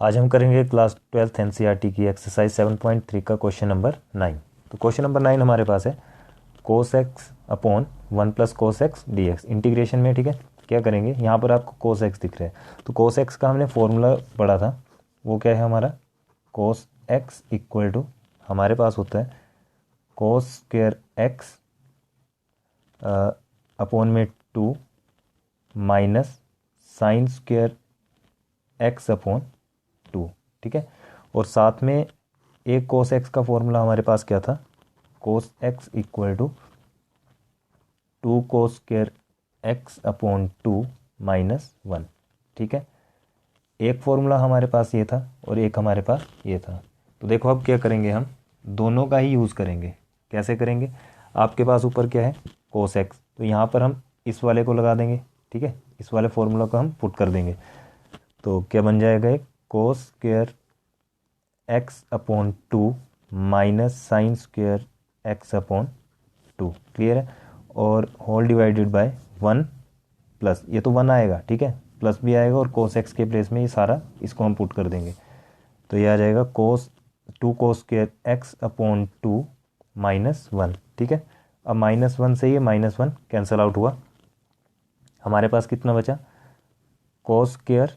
आज हम करेंगे क्लास 12th एनसीईआरटी की एक्सरसाइज 7.3 का क्वेश्चन नंबर 9। तो क्वेश्चन नंबर 9 हमारे पास है cos x upon 1 plus cos x d x integration में। ठीक है, क्या करेंगे, यहाँ पर आपको कोस एक्स दिख रहा है तो कोस एक्स का हमने फॉर्मूला पढ़ा था, वो क्या है हमारा, कोस एक्स इक्वल टू हमारे पास होता है कोस स्क्वायर एक्स अपॉन में 2 minus sine square x upon 2। ठीक है, और साथ में एक कोस एक्स का फॉर्मूला हमारे पास क्या था, cos x equal to 2 cos square x upon 2 minus 1। ठीक है, एक फॉर्मूला हमारे पास ये था और एक हमारे पास ये था। तो देखो अब क्या करेंगे, हम दोनों का ही यूज़ करेंगे। कैसे करेंगे, आपके पास ऊपर क्या है कोस एक्स, तो यहाँ पर हम इस वाले को लगा देंगे। ठीक है, इस वाले फॉर्मूला को हम पुट कर देंगे तो क्या बन जाएगा, एक कोस square x upon 2 minus sine square x upon 2। Clear है, और होल डिवाइडेड बाय 1 प्लस, ये तो 1 आएगा, ठीक है, प्लस भी आएगा और कोस एक्स के प्लेस में ये सारा इसको हम पुट कर देंगे तो ये आ जाएगा कोस 2 cos square x upon 2 minus 1। ठीक है, अब -1 से ये -1 कैंसिल आउट हुआ, हमारे पास कितना बचा, कोस square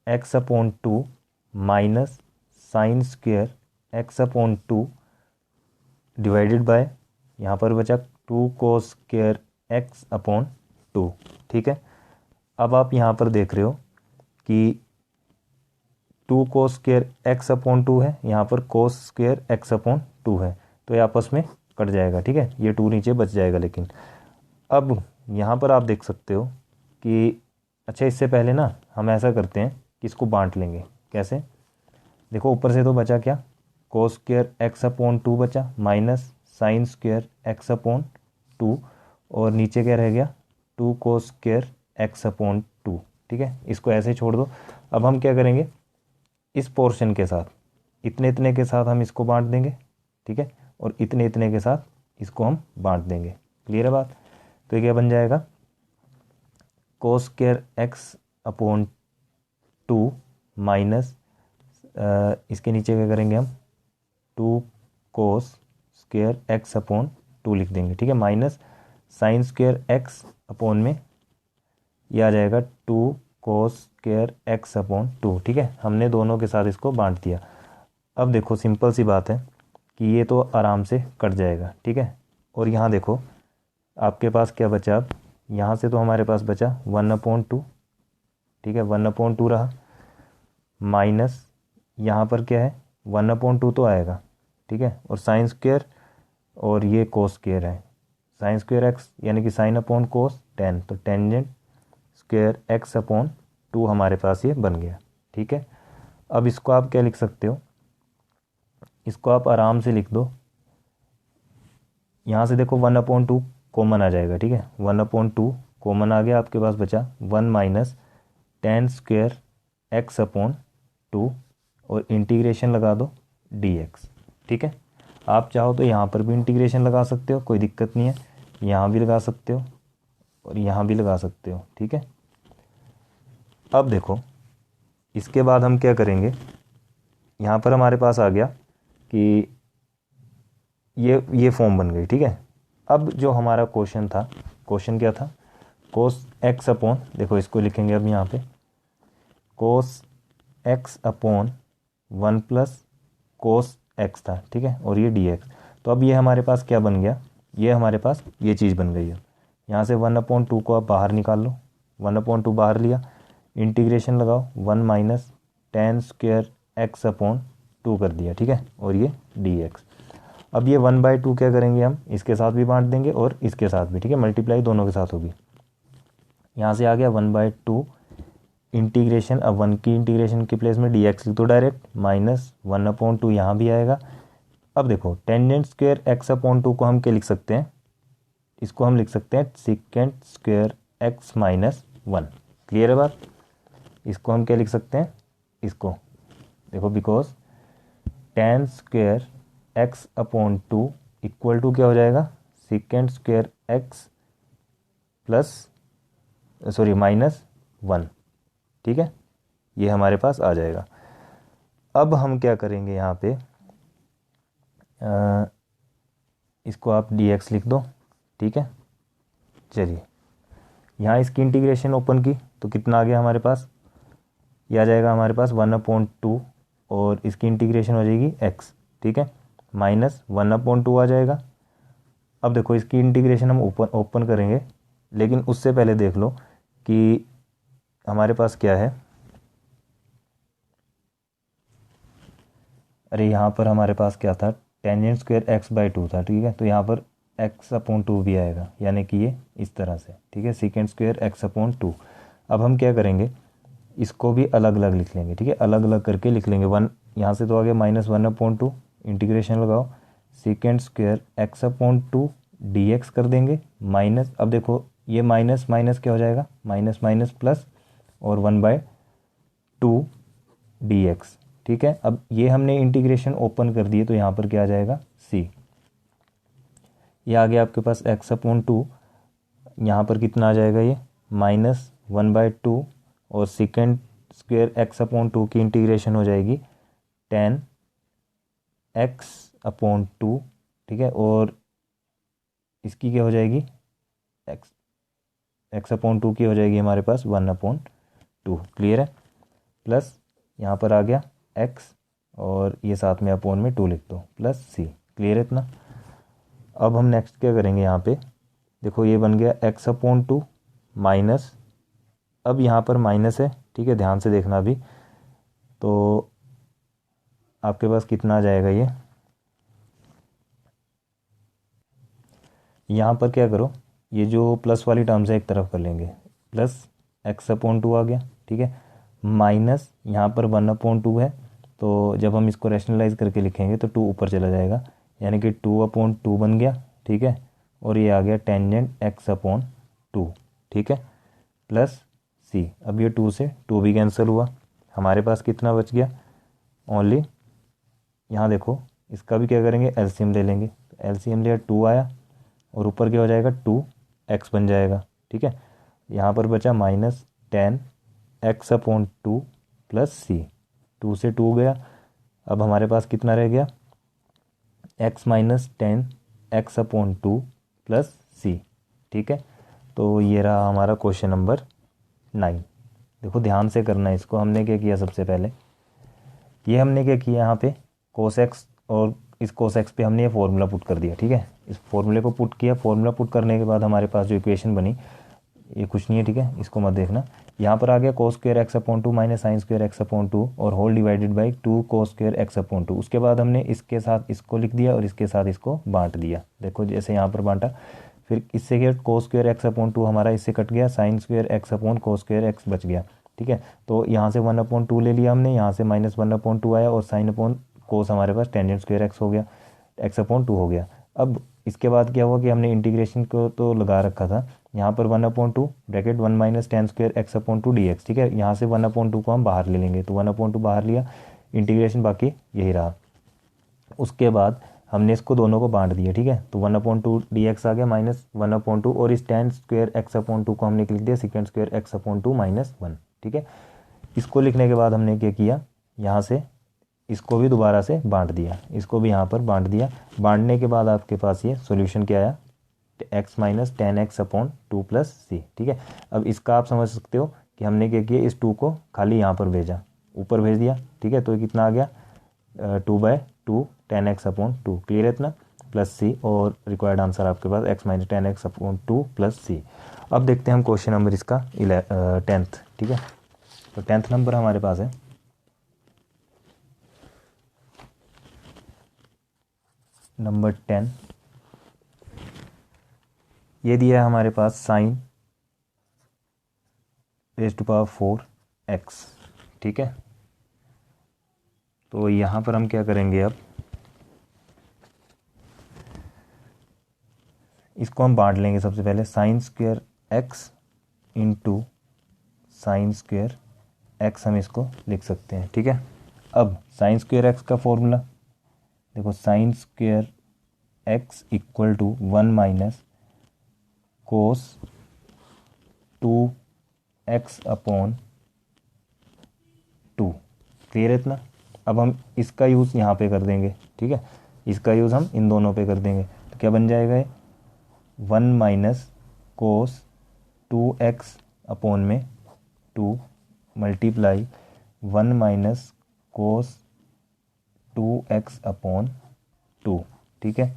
x upon 2 minus sine square x upon 2 divided by, यहाँ पर बचा 2 कोस स्क्वायर एक्स अपॉन 2। ठीक है, अब आप यहाँ पर देख रहे हो कि 2 कोस स्क्वायर एक्स अपॉन 2 है, यहाँ पर कोस स्क्वायर एक्स अपॉन 2 है, तो ये आपस में कट जाएगा। ठीक है, ये 2 नीचे बच जाएगा। लेकिन अब यहाँ पर आप देख सकते हो कि अच्छा, इससे पहले ना हम ऐसा करते हैं कि इसको बांट लेंगे। कैसे, देखो ऊपर से तो बचा क्या, कोस स्क्वायर एक्स अपॉन 2 बचा minus sine square x upon 2, और नीचे क्या रह गया 2 कोस स्क्वायर एक्स अपॉन 2। ठीक है, इसको ऐसे छोड़ दो। अब हम क्या करेंगे, इस पोर्शन के साथ इतने इतने के साथ हम इसको बांट देंगे। ठीक है, और इतने इतने के साथ इसको हम बांट देंगे। क्लियर है बात, तो ये क्या बन जाएगा, कोस स्क्वायर एक्स अपॉन 2 माइनस इसके नीचे क्या करेंगे हम 2 कोस स्क्वायर एक्स अपॉन 2 लिख देंगे। ठीक है, minus sine square x upon में ये आ जाएगा 2 कोस स्क्वायर एक्स अपॉन 2। ठीक है, हमने दोनों के साथ इसको बांट दिया। अब देखो सिंपल सी बात है कि ये तो आराम से कट जाएगा। ठीक है, और यहाँ देखो आपके पास क्या बचा, अब यहाँ से तो हमारे पास बचा 1/2। ठीक है, 1/2 रहा, माइनस यहाँ पर क्या है 1/2 तो आएगा। ठीक है, और साइन स्क्वायर और ये कोस स्क्वायर है, साइन स्क्वायर एक्स यानी कि साइन अपॉन कोस 10, तो टेंजेंट स्क्वायर एक्स अपॉन 2 हमारे पास ये बन गया। ठीक है, अब इसको आप क्या लिख सकते हो, इसको आप आराम से लिख दो, यहाँ से देखो 1/2 कॉमन आ जाएगा। ठीक है, 1/2 कॉमन आ गया, आपके पास बचा 1 माइनस 10 स्क्वायर एक्स अपॉन 2 और इंटीग्रेशन लगा दो dx। ठीक है, आप चाहो तो यहाँ पर भी इंटीग्रेशन लगा सकते हो, कोई दिक्कत नहीं है, यहाँ भी लगा सकते हो और यहाँ भी लगा सकते हो। ठीक है, अब देखो इसके बाद हम क्या करेंगे, यहाँ पर हमारे पास आ गया कि ये फॉर्म बन गई। ठीक है, अब जो हमारा क्वेश्चन था, क्वेश्चन क्या था, कोस एक्स अपॉन, देखो इसको लिखेंगे अब यहाँ पे cos x upon 1 plus cos x था। ठीक है, और ये डी एक्स, तो अब ये हमारे पास क्या बन गया, ये हमारे पास ये चीज़ बन गई है। यहाँ से 1/2 को आप बाहर निकाल लो, 1/2 बाहर लिया, इंटीग्रेशन लगाओ 1 माइनस 10 स्क्वायर एक्स अपॉन 2 कर दिया। ठीक है, और ये डी एक्स, अब ये 1/2 क्या करेंगे, हम इसके साथ भी बांट देंगे और इसके साथ भी। ठीक है, मल्टीप्लाई दोनों के साथ होगी, यहाँ से आ गया 1/2 इंटीग्रेशन, अब 1 की इंटीग्रेशन के प्लेस में dx लिख दो डायरेक्ट, माइनस 1/2 यहाँ भी आएगा। अब देखो टेंजेंट स्क्वायर एक्स अपॉन 2 को हम क्या लिख सकते हैं, इसको हम लिख सकते हैं second square x minus 1। Clear है बात, इसको हम क्या लिख सकते हैं, इसको देखो because tan square x upon 2 equal to क्या हो जाएगा, sec square x plus minus 1। ठीक है, ये हमारे पास आ जाएगा। अब हम क्या करेंगे यहाँ पे, इसको आप dx लिख दो, ठीक है। चलिए यहाँ इसकी इंटीग्रेशन ओपन की तो कितना आ गया हमारे पास, ये आ जाएगा हमारे पास 1/2 और इसकी इंटीग्रेशन हो जाएगी x, ठीक है, -1/2 आ जाएगा। अब देखो इसकी इंटीग्रेशन हम ओपन करेंगे, लेकिन उससे पहले देख लो कि हमारे पास क्या है। अरे यहाँ पर हमारे पास क्या था, टेंजेंट स्क्वायर x/2 था, ठीक है। तो यहाँ पर x/2 भी आएगा, यानी कि ये इस तरह से, ठीक है, सेकेंड स्क्वायर x/2। अब हम क्या करेंगे, इसको भी अलग अलग लिख लेंगे, ठीक है, अलग अलग करके लिख लेंगे। वन यहाँ से तो आ गया -1/2, इंटीग्रेशन लगाओ, सेकेंड स्क्वायर x/2 dx कर देंगे माइनस, अब देखो ये माइनस माइनस क्या हो जाएगा, माइनस माइनस प्लस, और 1/2 dx, ठीक है। अब ये हमने इंटीग्रेशन ओपन कर दिए तो यहाँ पर क्या आ जाएगा, c। ये आ गया आपके पास x/2, यहाँ पर कितना आ जाएगा, ये -1/2, और सेकेंड स्क्वायर x/2 की इंटीग्रेशन हो जाएगी tan x/2, ठीक है। और इसकी क्या हो जाएगी, x/2 की हो जाएगी हमारे पास 1/2, क्लियर है। प्लस यहाँ पर आ गया x, और ये साथ में अपॉन में 2 लिख दो, प्लस c, क्लियर है इतना। अब हम नेक्स्ट क्या करेंगे, यहाँ पे देखो ये बन गया x/2 माइनस, अब यहाँ पर माइनस है, ठीक है, ध्यान से देखना भी, तो आपके पास कितना आ जाएगा, ये यहाँ पर क्या करो, ये जो प्लस वाली टर्म्स है एक तरफ कर लेंगे, प्लस x/2 आ गया, ठीक है, माइनस यहाँ पर 1/2 है, तो जब हम इसको रैशनलाइज करके लिखेंगे तो 2 ऊपर चला जाएगा, यानी कि 2/2 बन गया, ठीक है। और ये आ गया टेंजेंट x/2, ठीक है, प्लस c। अब ये 2 से 2 भी कैंसिल हुआ, हमारे पास कितना बच गया, ओनली, यहाँ देखो इसका भी क्या करेंगे, एलसीएम ले लेंगे, एलसीएम लिया 2 आया, और ऊपर क्या हो जाएगा, 2x बन जाएगा, ठीक है। यहाँ पर बचा -10 x/2 प्लस c, 2 से 2 गया, अब हमारे पास कितना रह गया, x -10 x/2 प्लस c, ठीक है। तो ये रहा हमारा क्वेश्चन नंबर 9। देखो ध्यान से करना है इसको, हमने क्या किया सबसे पहले, ये हमने क्या किया यहाँ पे cos x, और इस cos x पे हमने ये फॉर्मूला पुट कर दिया, ठीक है। इस फॉर्मूले को पुट किया, फॉर्मूला पुट करने के बाद हमारे पास जो इक्वेशन बनी, ये कुछ नहीं है, ठीक है, इसको मत देखना। यहाँ पर आ गया cos square x/2 minus sine square x/2 और whole divided by 2 cos square x/2। उसके बाद हमने इसके साथ इसको लिख दिया और इसके साथ इसको बांट दिया, देखो जैसे यहाँ पर बांटा। फिर इससे क्या, cos स्क्वायर x/2 हमारा इससे कट गया, sine square x/cos square x बच गया, ठीक है। तो यहाँ से 1/2 ले लिया हमने, यहाँ से -1/2 आया, और साइन अपॉन कोस हमारे पास टेंजेंट स्क्वायर x हो गया, x/2 हो गया। अब इसके बाद क्या हुआ कि हमने इंटीग्रेशन को तो लगा रखा था, यहाँ पर 1/2 bracket 1 - tan square x/2 dx, ठीक है। यहाँ से 1/2 को हम बाहर ले लेंगे, तो 1/2 बाहर लिया, इंटीग्रेशन बाकी यही रहा। उसके बाद हमने इसको दोनों को बांट दिया, ठीक है, तो 1/2 dx आ गया -1/2, और इस tan स्क्वायर x/2 को हमने लिख दिया सेकेंड स्क्वायर x/2 -1, ठीक है। इसको लिखने के बाद हमने क्या किया, यहाँ से इसको भी दोबारा से बांट दिया, इसको भी यहाँ पर बांट दिया। बांटने के बाद आपके पास ये सॉल्यूशन क्या आया, x - tan x/2 plus c, ठीक है। अब इसका आप समझ सकते हो कि हमने क्या किया, इस 2 को खाली यहाँ पर भेजा, ऊपर भेज दिया, ठीक है। तो ये कितना आ गया, 2/2 tan x/2, क्लियर है इतना, प्लस c, और रिक्वायर्ड आंसर आपके पास x - tan x/2 plus c। अब देखते हैं हम क्वेश्चन नंबर इसका 10th, ठीक है। तो 10th नंबर हमारे पास है, नंबर 10। ये दिया है हमारे पास साइन (4x), ठीक है। तो यहाँ पर हम क्या करेंगे, अब इसको हम बांट लेंगे सबसे पहले, sine square x into sine square x, हम इसको लिख सकते हैं, ठीक है। अब साइन स्क्वायर x का फॉर्मूला देखो, sine square x equal to 1 minus cos 2x/2, clear है इतना। अब हम इसका यूज़ यहाँ पे कर देंगे, ठीक है, इसका यूज़ हम इन दोनों पे कर देंगे। तो क्या बन जाएगा ये 1 माइनस कोस 2x अपॉन में 2 मल्टीप्लाई 1 माइनस कोस 2x अपॉन 2, ठीक है।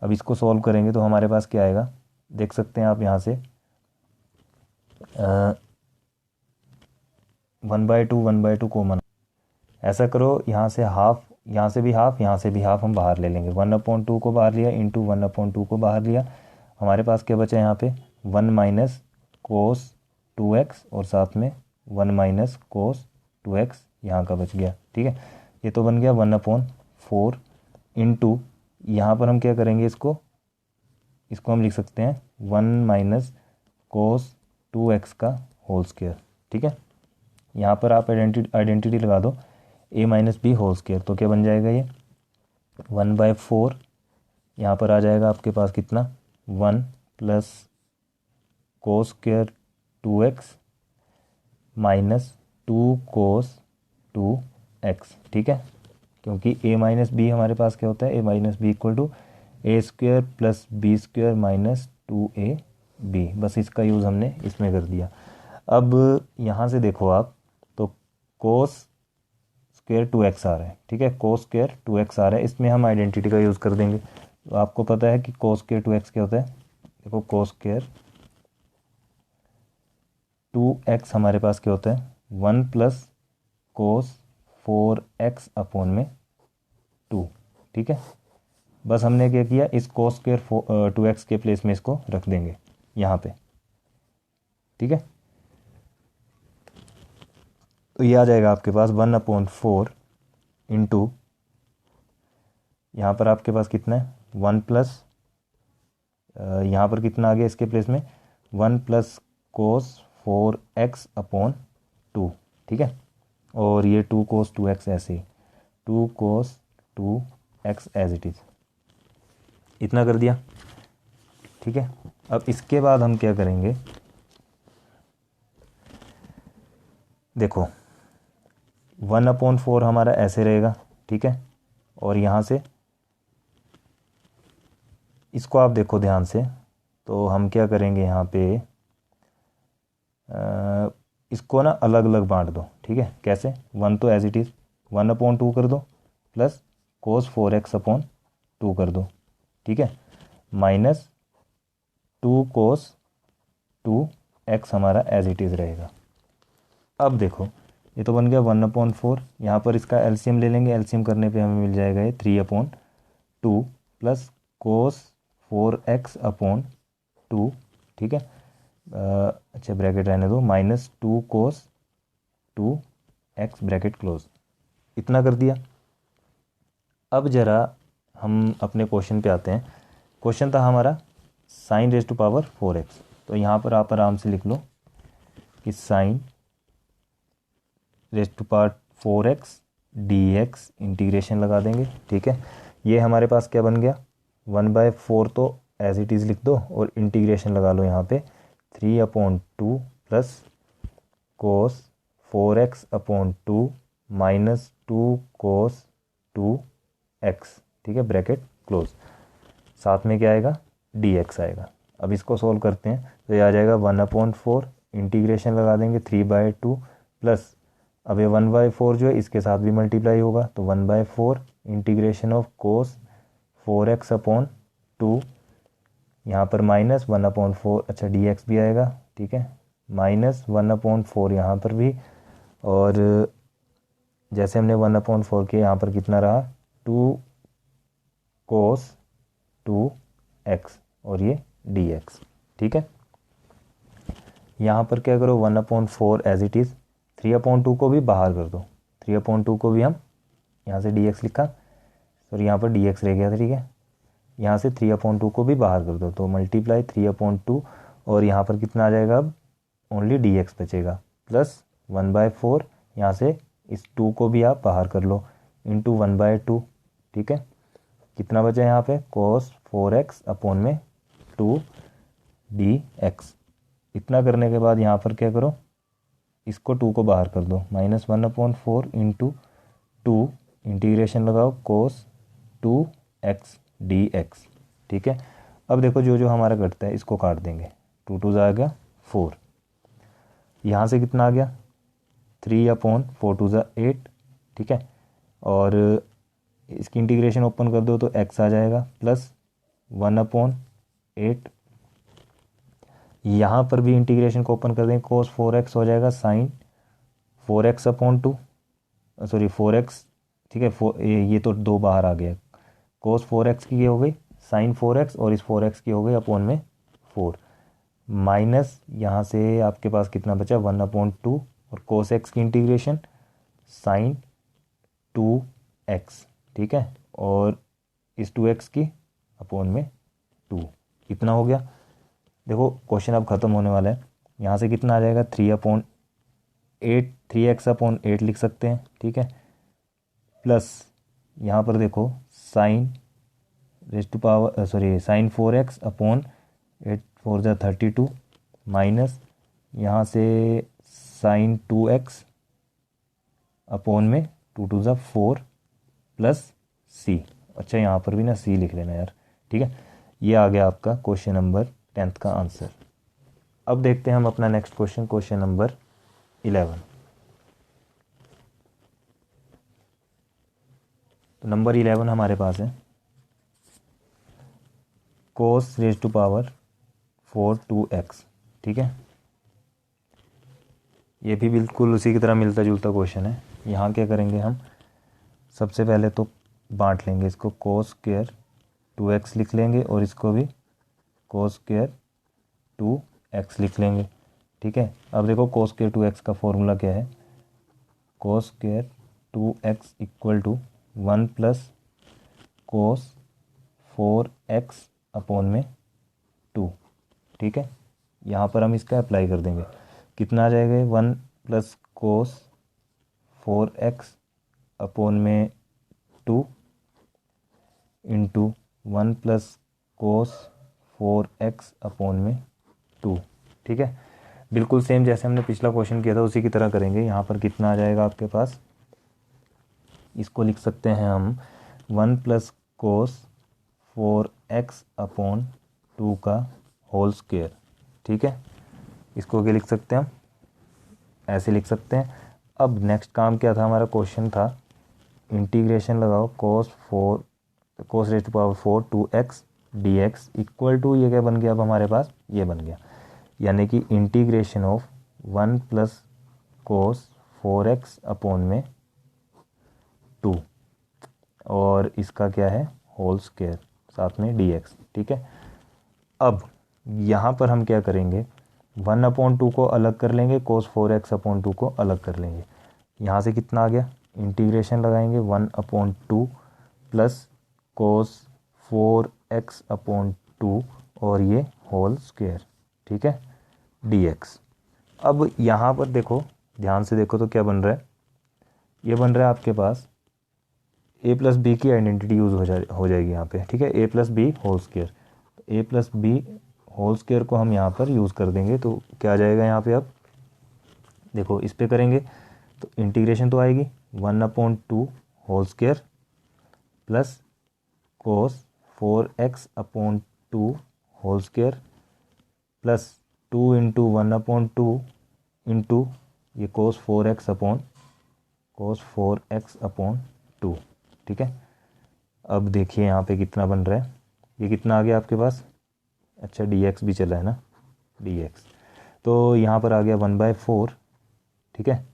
अब इसको सॉल्व करेंगे तो हमारे पास क्या आएगा, देख सकते हैं आप यहाँ से 1/2 कॉमन। ऐसा करो, यहाँ से हाफ, यहाँ से भी हाफ, यहाँ से भी हाफ हम बाहर ले लेंगे। 1/2 को बाहर लिया इंटू 1/2 को बाहर लिया, हमारे पास क्या बचा यहाँ पे 1 माइनस कोस 2x और साथ में 1 माइनस कोस 2x यहाँ का बच गया, ठीक है। ये तो बन गया 1/4 इंटू, यहाँ पर हम क्या करेंगे, इसको हम लिख सकते हैं 1 माइनस कोस 2x का होल स्क्वायर, ठीक है। यहाँ पर आप आइडेंटिटी लगा दो a minus b whole square, तो क्या बन जाएगा ये 1/4, यहाँ पर आ जाएगा आपके पास कितना 1 प्लस कोस स्क्वायर 2x माइनस 2 कोस 2x, ठीक है। क्योंकि a माइनस बी हमारे पास क्या होता है, a minus b equal to a square plus b square minus 2ab, बस इसका यूज़ हमने इसमें कर दिया। अब यहाँ से देखो आप, तो कोस स्क्वायर 2x आ रहा है, ठीक है, कोस स्क्वायर 2x आ रहा है, इसमें हम आइडेंटिटी का यूज़ कर देंगे। तो आपको पता है कि कोस स्क्वायर 2x क्या होता है, देखो कोस स्क्वायर 2x हमारे पास क्या होता है 1 प्लस कोस 4x अपॉन में 2, ठीक है। बस हमने क्या किया, इस कोस स्क्वायर 2x के प्लेस में इसको रख देंगे यहाँ पे, ठीक है। तो ये आ जाएगा आपके पास 1/4 इंटू, यहाँ पर आपके पास कितना है 1 प्लस, यहाँ पर कितना आ गया इसके प्लेस में 1 प्लस कोस 4x अपॉन 2, ठीक है। और ये 2 कोस 2x ऐसे ही 2 कोस 2x एज इट इज़, इतना कर दिया, ठीक है। अब इसके बाद हम क्या करेंगे, देखो 1/4 हमारा ऐसे रहेगा, ठीक है। और यहाँ से इसको आप देखो ध्यान से, तो हम क्या करेंगे यहाँ पे इसको ना अलग अलग बांट दो, ठीक है। कैसे, 1 तो एज इट इज़ 1/2 कर दो प्लस कोस 4x अपॉन 2 कर दो, ठीक है, माइनस 2 कोस 2x हमारा एज इट इज़ रहेगा। अब देखो ये तो बन गया 1/4, यहाँ पर इसका एलसीएम ले लेंगे, एलसीएम करने पे हमें मिल जाएगा ये 3/2 प्लस कोस 4x अपॉन 2, ठीक है। अच्छा ब्रैकेट रहने दो, माइनस 2 कोस 2x ब्रैकेट क्लोज, इतना कर दिया। अब ज़रा हम अपने क्वेश्चन पे आते हैं। क्वेश्चन था हमारा sign raise to power 4x, तो यहाँ पर आप आराम से लिख लो कि sine raise to power 4x dx integration लगा देंगे, ठीक है। ये हमारे पास क्या बन गया 1/4 तो एज इट इज़ लिख दो और इंटीग्रेशन लगा लो यहाँ पे 3/2 plus cos 4x upon 2 minus 2 कोस 2x, ठीक है, ब्रैकेट क्लोज, साथ में क्या आएगा dx आएगा। अब इसको सोल्व करते हैं तो ये आ जाएगा 1/4, इंटीग्रेशन लगा देंगे 3/2 प्लस, अब ये 1/4 जो है इसके साथ भी मल्टीप्लाई होगा, तो 1/4 integration of cos 4x upon 2, यहाँ पर माइनस 1/4, अच्छा dx भी आएगा, ठीक है, माइनस 1/4 यहाँ पर भी, और जैसे हमने 1/4 किया यहाँ पर कितना रहा 2 कोस 2x और ये dx, ठीक है। यहाँ पर क्या करो 1/4 एज इट इज़, 3/2 को भी बाहर कर दो, 3/2 को भी हम यहाँ से dx लिखा और यहाँ पर dx रह गया था, ठीक है। यहाँ से 3/2 को भी बाहर कर दो, तो मल्टीप्लाई 3/2 और यहाँ पर कितना आ जाएगा, अब ओनली dx बचेगा, प्लस 1/4, यहाँ से इस 2 को भी आप बाहर कर लो इंटू 1/2, ठीक है। कितना बचा यहाँ पे कोस 4x अपॉन में 2 dx, इतना करने के बाद यहाँ पर क्या करो, इसको 2 को बाहर कर दो, माइनस 1/4 इंटू टू, इंटीग्रेशन लगाओ कोस 2x dx, ठीक है। अब देखो जो जो हमारा कटता है इसको काट देंगे, 2 2 आ गया 4, यहाँ से कितना आ गया 3/4 2 8, ठीक है। और इसकी इंटीग्रेशन ओपन कर दो तो x आ जाएगा प्लस 1/8, यहाँ पर भी इंटीग्रेशन को ओपन कर देंगे कोस 4x हो जाएगा साइन 4x/2, सॉरी 4x, ठीक है। ये तो 2 बाहर आ गया, कोस 4x की ये हो गई साइन 4x और इस 4x की हो गई अपॉन में 4, माइनस यहाँ से आपके पास कितना बचा 1/2 और कोस x की इंटीग्रेशन साइन 2x, ठीक है। और इस 2x की अपॉन में 2, कितना हो गया। देखो क्वेश्चन अब ख़त्म होने वाला है, यहाँ से कितना आ जाएगा 3x/8 लिख सकते हैं, ठीक है। प्लस यहाँ पर देखो साइन साइन 4x/8 4 32 माइनस यहाँ से साइन 2x अपॉन में 2 2 4 प्लस c, अच्छा यहाँ पर भी ना c लिख लेना यार, ठीक है। ये आ गया आपका क्वेश्चन नंबर 10th का आंसर। अब देखते हैं हम अपना नेक्स्ट क्वेश्चन, क्वेश्चन नंबर 11। तो नंबर 11 हमारे पास है कोस रेज टू पावर 4 2x, ठीक है। ये भी बिल्कुल उसी की तरह मिलता जुलता क्वेश्चन है। यहाँ क्या करेंगे हम, सबसे पहले तो बांट लेंगे इसको, कोस स्क्वायर 2x लिख लेंगे और इसको भी कोस स्क्वायर 2x लिख लेंगे, ठीक है। अब देखो कोस स्क्वायर 2x का फॉर्मूला क्या है, cos square 2x equal to 1 plus cos 4x upon में 2, ठीक है। यहाँ पर हम इसका अप्लाई कर देंगे, कितना आ जाएगा 1 प्लस कोस 4x अपॉन में 2 into 1 plus cos 4x upon में 2, ठीक है। बिल्कुल सेम जैसे हमने पिछला क्वेश्चन किया था उसी की तरह करेंगे। यहाँ पर कितना आ जाएगा आपके पास, इसको लिख सकते हैं हम 1 प्लस कोस 4x अपॉन 2 का होल स्क्वायर, ठीक है। इसको क्या लिख सकते हैं हम, ऐसे लिख सकते हैं। अब नेक्स्ट काम क्या था हमारा, क्वेश्चन था इंटीग्रेशन लगाओ cos raise to power 4 2x dx equal to, ये क्या बन गया अब हमारे पास, ये बन गया, यानी कि integration of 1 plus cos 4x upon में 2 और इसका क्या है होल स्क्वायर साथ में dx, ठीक है। अब यहाँ पर हम क्या करेंगे, 1/2 को अलग कर लेंगे, कोस 4x/2 को अलग कर लेंगे। यहाँ से कितना आ गया, इंटीग्रेशन लगाएंगे 1/2 प्लस कोस 4x/2 और ये होल स्क्वायर, ठीक है, dx। अब यहाँ पर देखो, ध्यान से देखो तो क्या बन रहा है, ये बन रहा है आपके पास a प्लस बी की आइडेंटिटी यूज़ हो जाएगी यहाँ पे, ठीक है, a plus b whole square. तो a plus b whole square को हम यहाँ पर यूज़ कर देंगे तो क्या आ जाएगा यहाँ पे, अब देखो इस पे करेंगे तो इंटीग्रेशन तो आएगी 1/2 whole square plus cos 4x/2 whole square plus 2 into 1/2 into ये कोस 4x/2, ठीक है। अब देखिए यहाँ पे कितना बन रहा है, ये कितना आ गया आपके पास, अच्छा dx भी चला है ना, dx तो यहाँ पर आ गया 1/4, ठीक है,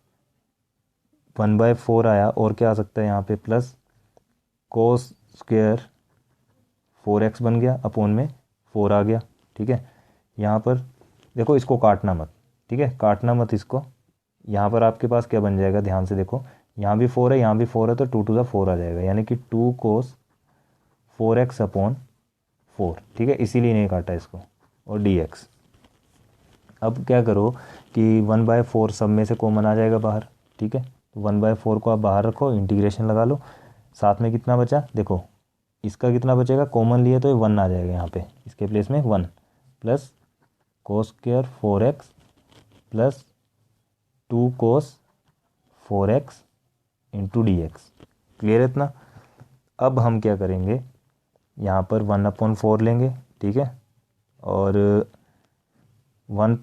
1/4 आया और क्या आ सकता है यहाँ पे प्लस कोस स्क्वायर 4x बन गया अपॉन में 4 आ गया, ठीक है। यहाँ पर देखो इसको काटना मत, ठीक है, काटना मत इसको। यहाँ पर आपके पास क्या बन जाएगा, ध्यान से देखो, यहाँ भी 4 है यहाँ भी 4 है तो 2 2 4 आ जाएगा, यानी कि 2 कोस 4x/4, ठीक है, इसीलिए नहीं काटा इसको, और dx। अब क्या करो कि 1/4 सब में से कॉमन आ जाएगा बाहर, ठीक है, 1/4 को आप बाहर रखो, इंटीग्रेशन लगा लो, साथ में कितना बचा देखो, इसका कितना बचेगा, कॉमन लिए तो ये 1 आ जाएगा यहाँ पे, इसके प्लेस में 1 plus cos square 4x plus 2 कोस 4x into D x. Clear है इतना? अब हम क्या करेंगे, यहाँ पर 1/4 लेंगे, ठीक है, और 1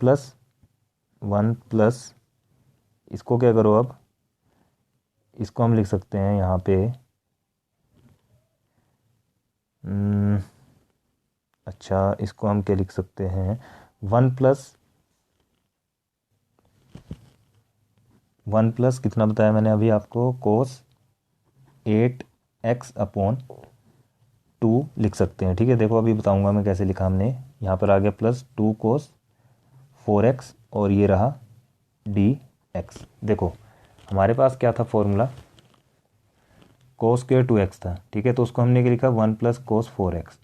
प्लस इसको क्या करो, अब इसको हम लिख सकते हैं यहाँ पे अच्छा, इसको हम क्या लिख सकते हैं, 1 प्लस कितना बताया मैंने अभी आपको, कोस 8x/2 लिख सकते हैं। ठीक है, देखो अभी बताऊंगा मैं कैसे लिखा हमने। यहाँ पर आ गया +2 कोस 4x और ये रहा dx। देखो हमारे पास क्या था फॉर्मूला, कोस स्क्वायर 2x था, ठीक है, तो उसको हमने क्या लिखा, 1 + कोस 4x।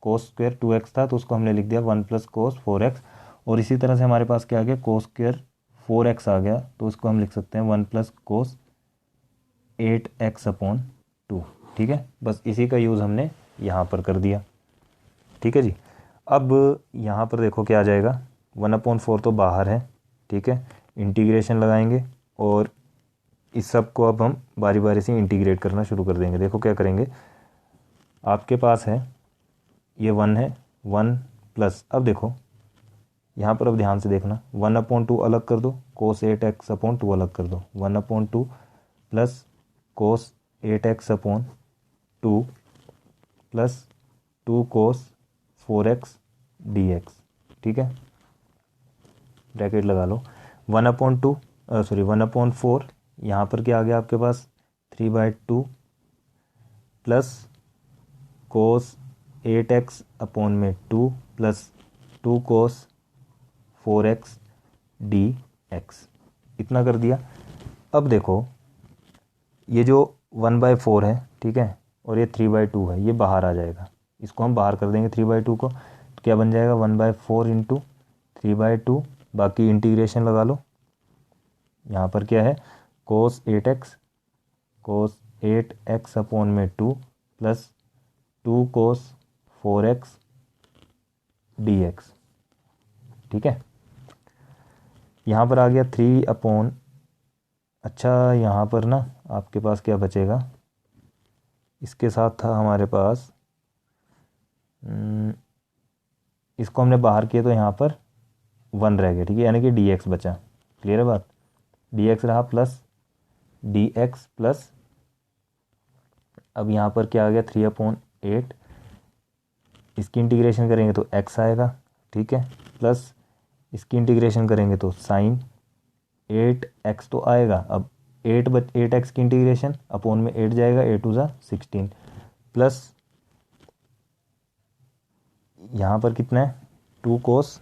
कोस स्क्वायर 2x था तो उसको हमने लिख दिया 1 + कोस 4x। और इसी तरह से हमारे पास क्या आ गया, कोस स्क्वायर 4x आ गया, तो उसको हम लिख सकते हैं 1 + कोस 8x/2। ठीक है, बस इसी का यूज़ हमने यहाँ पर कर दिया। ठीक है जी, अब यहाँ पर देखो क्या आ जाएगा, 1/4 तो बाहर है, ठीक है, इंटीग्रेशन लगाएंगे और इस सब को अब हम बारी बारी से इंटीग्रेट करना शुरू कर देंगे। देखो क्या करेंगे, आपके पास है ये 1 है, 1 + अब देखो यहाँ पर अब ध्यान से देखना, 1/2 अलग कर दो, कोस 8x/2 अलग कर दो, 1/2 प्लस कोस 8x/2 प्लस 2 कोस 4x dx। ठीक है, ब्रैकेट लगा लो, 1/4 यहाँ पर क्या आ गया आपके पास, 3/2 प्लस कोस 8x/2 प्लस 2 कोस 4x dx। इतना कर दिया। अब देखो ये जो 1/4 है, ठीक है, और ये 3/2 है, ये बाहर आ जाएगा, इसको हम बाहर कर देंगे 3/2 को, तो क्या बन जाएगा 1/4 इंटू 3/2, बाकी इंटीग्रेशन लगा लो। यहाँ पर क्या है, कोस 8x/2 प्लस 2 कोस 4x dx। ठीक है, यहाँ पर आ गया 3/, अच्छा यहाँ पर ना आपके पास क्या बचेगा, इसके साथ था हमारे पास, इसको हमने बाहर किया तो यहाँ पर 1 रह गया, ठीक है, यानी कि dx बचा। क्लियर है बात, dx रहा प्लस dx प्लस, अब यहाँ पर क्या आ गया 3/8, इसकी इंटीग्रेशन करेंगे तो x आएगा, ठीक है, प्लस इसकी इंटीग्रेशन करेंगे तो साइन 8x तो आएगा। अब 8x की इंटीग्रेशन अपॉन में 8 जाएगा, 8 × 16 प्लस यहाँ पर कितना है 2 कोस,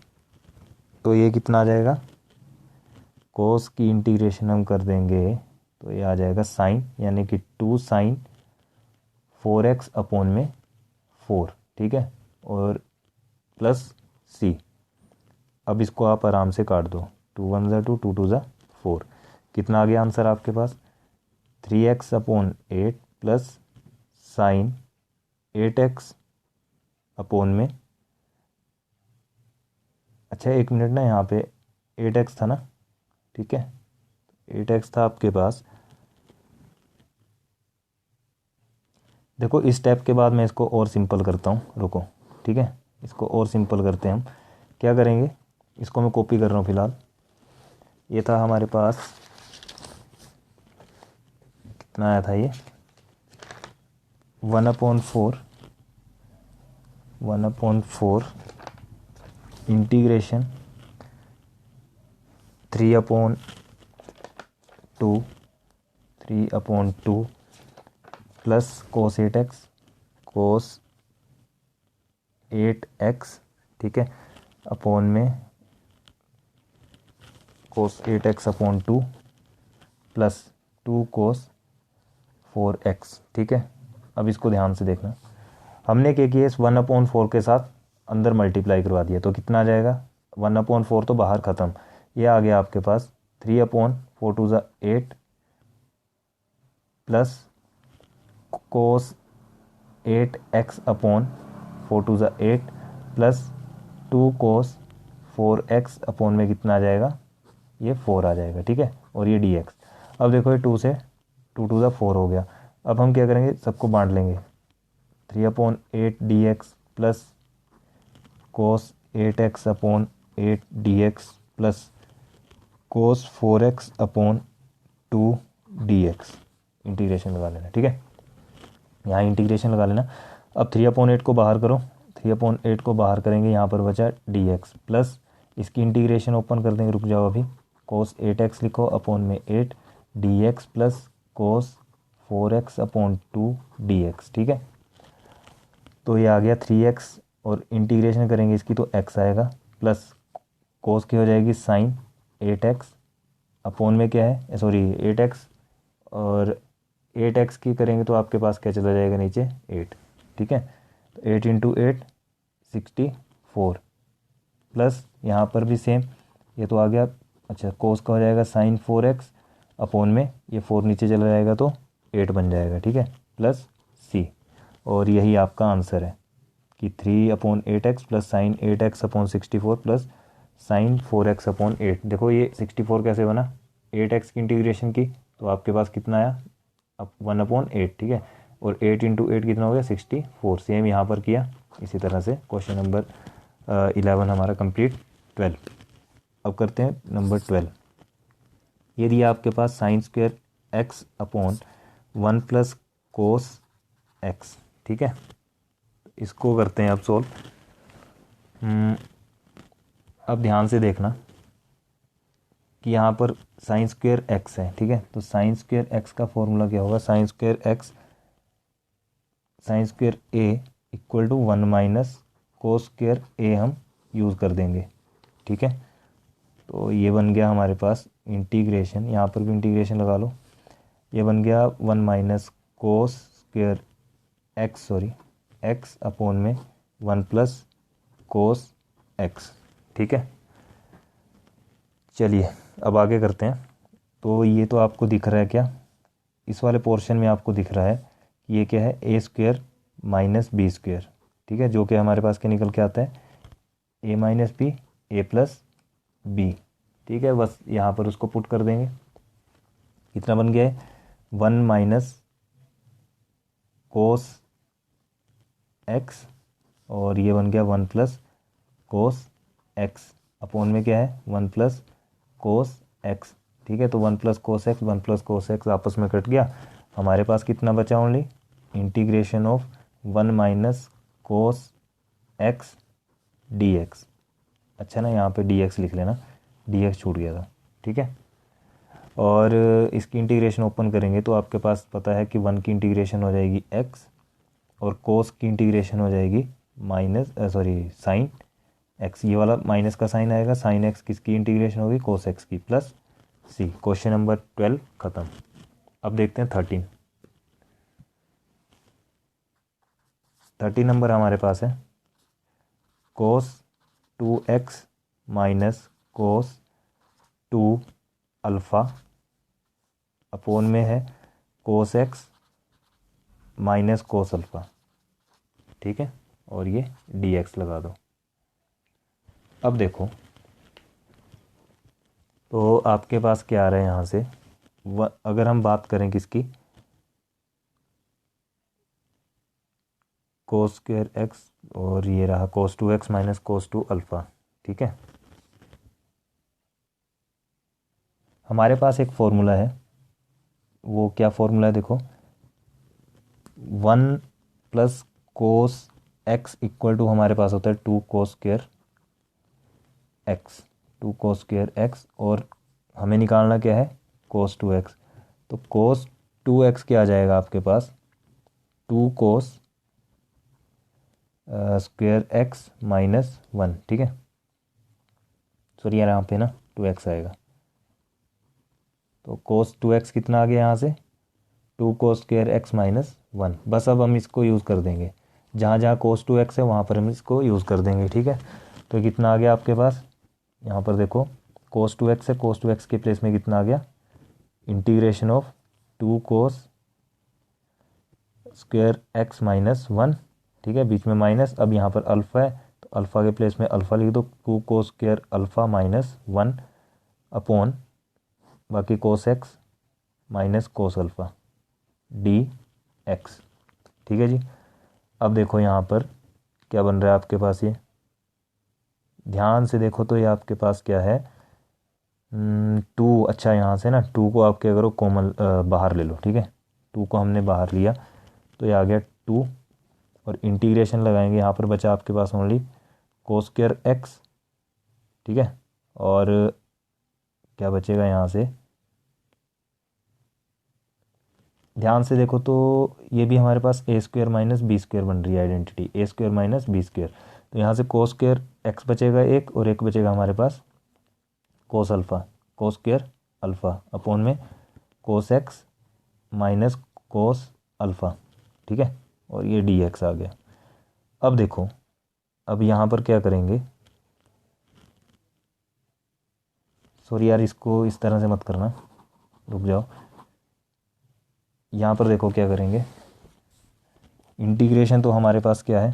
तो ये कितना आ जाएगा, कोस की इंटीग्रेशन हम कर देंगे तो ये आ जाएगा साइन, यानी कि 2 साइन 4x/4। ठीक है, और प्लस c। अब इसको आप आराम से काट दो, 2 × 1 = 2, 2 × 2 = 4। कितना आ गया आंसर आपके पास, 3x/8 प्लस साइन 8x/, अच्छा एक मिनट ना, यहाँ पे 8x था ना, ठीक है, 8x था आपके पास। देखो इस स्टेप के बाद मैं इसको और सिंपल करता हूँ, रुको, ठीक है, इसको और सिंपल करते हैं हम। क्या करेंगे, इसको मैं कॉपी कर रहा हूँ फिलहाल। ये था हमारे पास, कितना आया था ये, 1/4 इंटीग्रेशन 3/2 प्लस कोस 8x, ठीक है, अपॉन में कोस 8x/2 प्लस 2 कोस 4x। ठीक है, अब इसको ध्यान से देखना, हमने क्या किया, इस 1/4 के साथ अंदर मल्टीप्लाई करवा दिया, तो कितना आ जाएगा, 1/4 तो बाहर ख़त्म, ये आ गया आपके पास 3/4 2 × 8 प्लस कोस 8x/4 2 × 8 प्लस 2 कोस 4x में कितना आ जाएगा, ये 4 आ जाएगा। ठीक है, और ये dx। अब देखो ये 2 से 2 to the 4 हो गया। अब हम क्या करेंगे, सबको बांट लेंगे। 3/8 dx plus cos 8x/8 dx plus cos 4x/2 dx। Integration लगा लेना, ठीक है, यहाँ इंटीग्रेशन लगा लेना। अब 3/8 को बाहर करो, 3/8 को बाहर करेंगे, यहाँ पर बचा dx प्लस इसकी इंटीग्रेशन ओपन कर देंगे, रुक जाओ अभी, कोस 8x लिखो अपॉन में 8 dx plus cos 4x/2 dx, ठीक है। तो ये आ गया 3x और इंटीग्रेशन करेंगे इसकी तो x आएगा प्लस कोस की हो जाएगी साइन 8x अपॉन में क्या है, सॉरी 8x, और 8x की करेंगे तो आपके पास क्या चला जाएगा नीचे 8, ठीक है। तो 8 × 8 64 प्लस यहाँ पर भी सेम, ये तो आ गया, अच्छा कोस का हो जाएगा साइन 4x अपॉन में ये 4 नीचे चला जाएगा तो 8 बन जाएगा, ठीक है, प्लस c। और यही आपका आंसर है कि 3/8x plus sign 8x/64 plus sign 4x/8। देखो ये 64 कैसे बना, 8x की इंटीग्रेशन की तो आपके पास कितना आया, अब 1/8, ठीक है, और 8 × 8 कितना हो गया 64। सेम यहाँ पर किया इसी तरह से। क्वेश्चन नंबर 11 हमारा कंप्लीट। 12 अब करते हैं नंबर 12। ये दिया आपके पास sine square x/1 plus cos x, ठीक है। इसको करते हैं अब सोल्व। अब ध्यान से देखना कि यहाँ पर साइन स्क्वायर x है, ठीक है, तो साइन स्क्वायर x का फॉर्मूला क्या होगा, sine square x sine square a equal to 1 minus cos square a हम यूज़ कर देंगे, ठीक है। तो ये बन गया हमारे पास इंटीग्रेशन, यहाँ पर भी इंटीग्रेशन लगा लो, ये बन गया 1 minus cos square x upon में 1 प्लस कोस x, ठीक है। चलिए अब आगे करते हैं। तो ये तो आपको दिख रहा है क्या, इस वाले पोर्शन में आपको दिख रहा है कि ये क्या है, a square minus b square, ठीक है, जो कि हमारे पास क्या निकल के आता है, a minus b a plus b, ठीक है। बस यहाँ पर उसको पुट कर देंगे, कितना बन गया है 1 माइनस कोस x और ये बन गया 1 प्लस कोस x अपॉन में क्या है 1 प्लस कोस x, ठीक है। तो 1 plus cos x 1 plus cos x आपस में कट गया, हमारे पास कितना बचा only integration of 1 minus cos x dx। अच्छा ना, यहाँ पे dx लिख लेना, dx छूट गया था, ठीक है। और इसकी इंटीग्रेशन ओपन करेंगे तो आपके पास पता है कि 1 की इंटीग्रेशन हो जाएगी x और कोस की इंटीग्रेशन हो जाएगी माइनस साइन x, ये वाला माइनस का साइन आएगा, साइन x किसकी इंटीग्रेशन होगी कोस x की, प्लस c। क्वेश्चन नंबर 12 ख़त्म। अब देखते हैं 13 नंबर हमारे पास है कोस 2x minus cos 2 alpha upon में है कोस x माइनस कोस अल्फ़ा, ठीक है, और ये dx लगा दो। अब देखो तो आपके पास क्या आ रहा है यहाँ से, अगर हम बात करें किसकी, कोस स्क्वायर x और ये रहा कोस 2x माइनस कोस 2 अल्फ़ा, ठीक है। हमारे पास एक फॉर्मूला है, वो क्या फॉर्मूला है देखो, 1 plus cos x equal to हमारे पास होता है 2 cos square x, 2 cos square x, और हमें निकालना क्या है कोस 2x। तो कोस 2x क्या आ जाएगा आपके पास 2 कोस स्क्वायर x माइनस 1, ठीक है, सॉरी यार यहाँ पे ना 2x आएगा। तो कोस 2x कितना आ गया यहाँ से 2 कोस स्क्वायर x माइनस 1। बस अब हम इसको यूज़ कर देंगे, जहाँ जहाँ कोस 2x है वहाँ पर हम इसको यूज़ कर देंगे, ठीक है। तो कितना आ गया आपके पास, यहाँ पर देखो कोस 2x है, कोस 2x के प्लेस में कितना आ गया integration of 2 cos square x minus 1, ठीक है, बीच में माइनस। अब यहाँ पर अल्फ़ा है तो अल्फ़ा के प्लेस में अल्फ़ा लिख दो, 2 cos square alpha minus 1 upon बाकी कोस x minus cos alpha, d x. ठीक है जी। अब देखो यहाँ पर क्या बन रहा है आपके पास, ये ध्यान से देखो तो ये आपके पास क्या है, टू। अच्छा, यहाँ से ना टू को आप क्या करो, कोमल बाहर ले लो। ठीक है, टू को हमने बाहर लिया तो ये आ गया टू, और इंटीग्रेशन लगाएंगे, यहाँ पर बचा आपके पास ओनली कोस स्क्वायर एक्स। ठीक है, और क्या बचेगा यहाँ से, ध्यान से देखो तो ये भी हमारे पास ए स्क्वायर माइनस बी स्क्वायर बन रही है आइडेंटिटी, ए स्क्वायर माइनस बी स्क्वायर। तो यहाँ से कोस स्क्वायर एक्स बचेगा एक, और एक बचेगा हमारे पास cos alpha, cos square alpha upon में cos x minus cos alpha. ठीक है, और ये डी एक्स आ गया। अब देखो, अब यहाँ पर क्या करेंगे, सॉरी यार, इसको इस तरह से मत करना, रुक जाओ। यहाँ पर देखो क्या करेंगे, इंटीग्रेशन तो हमारे पास क्या है,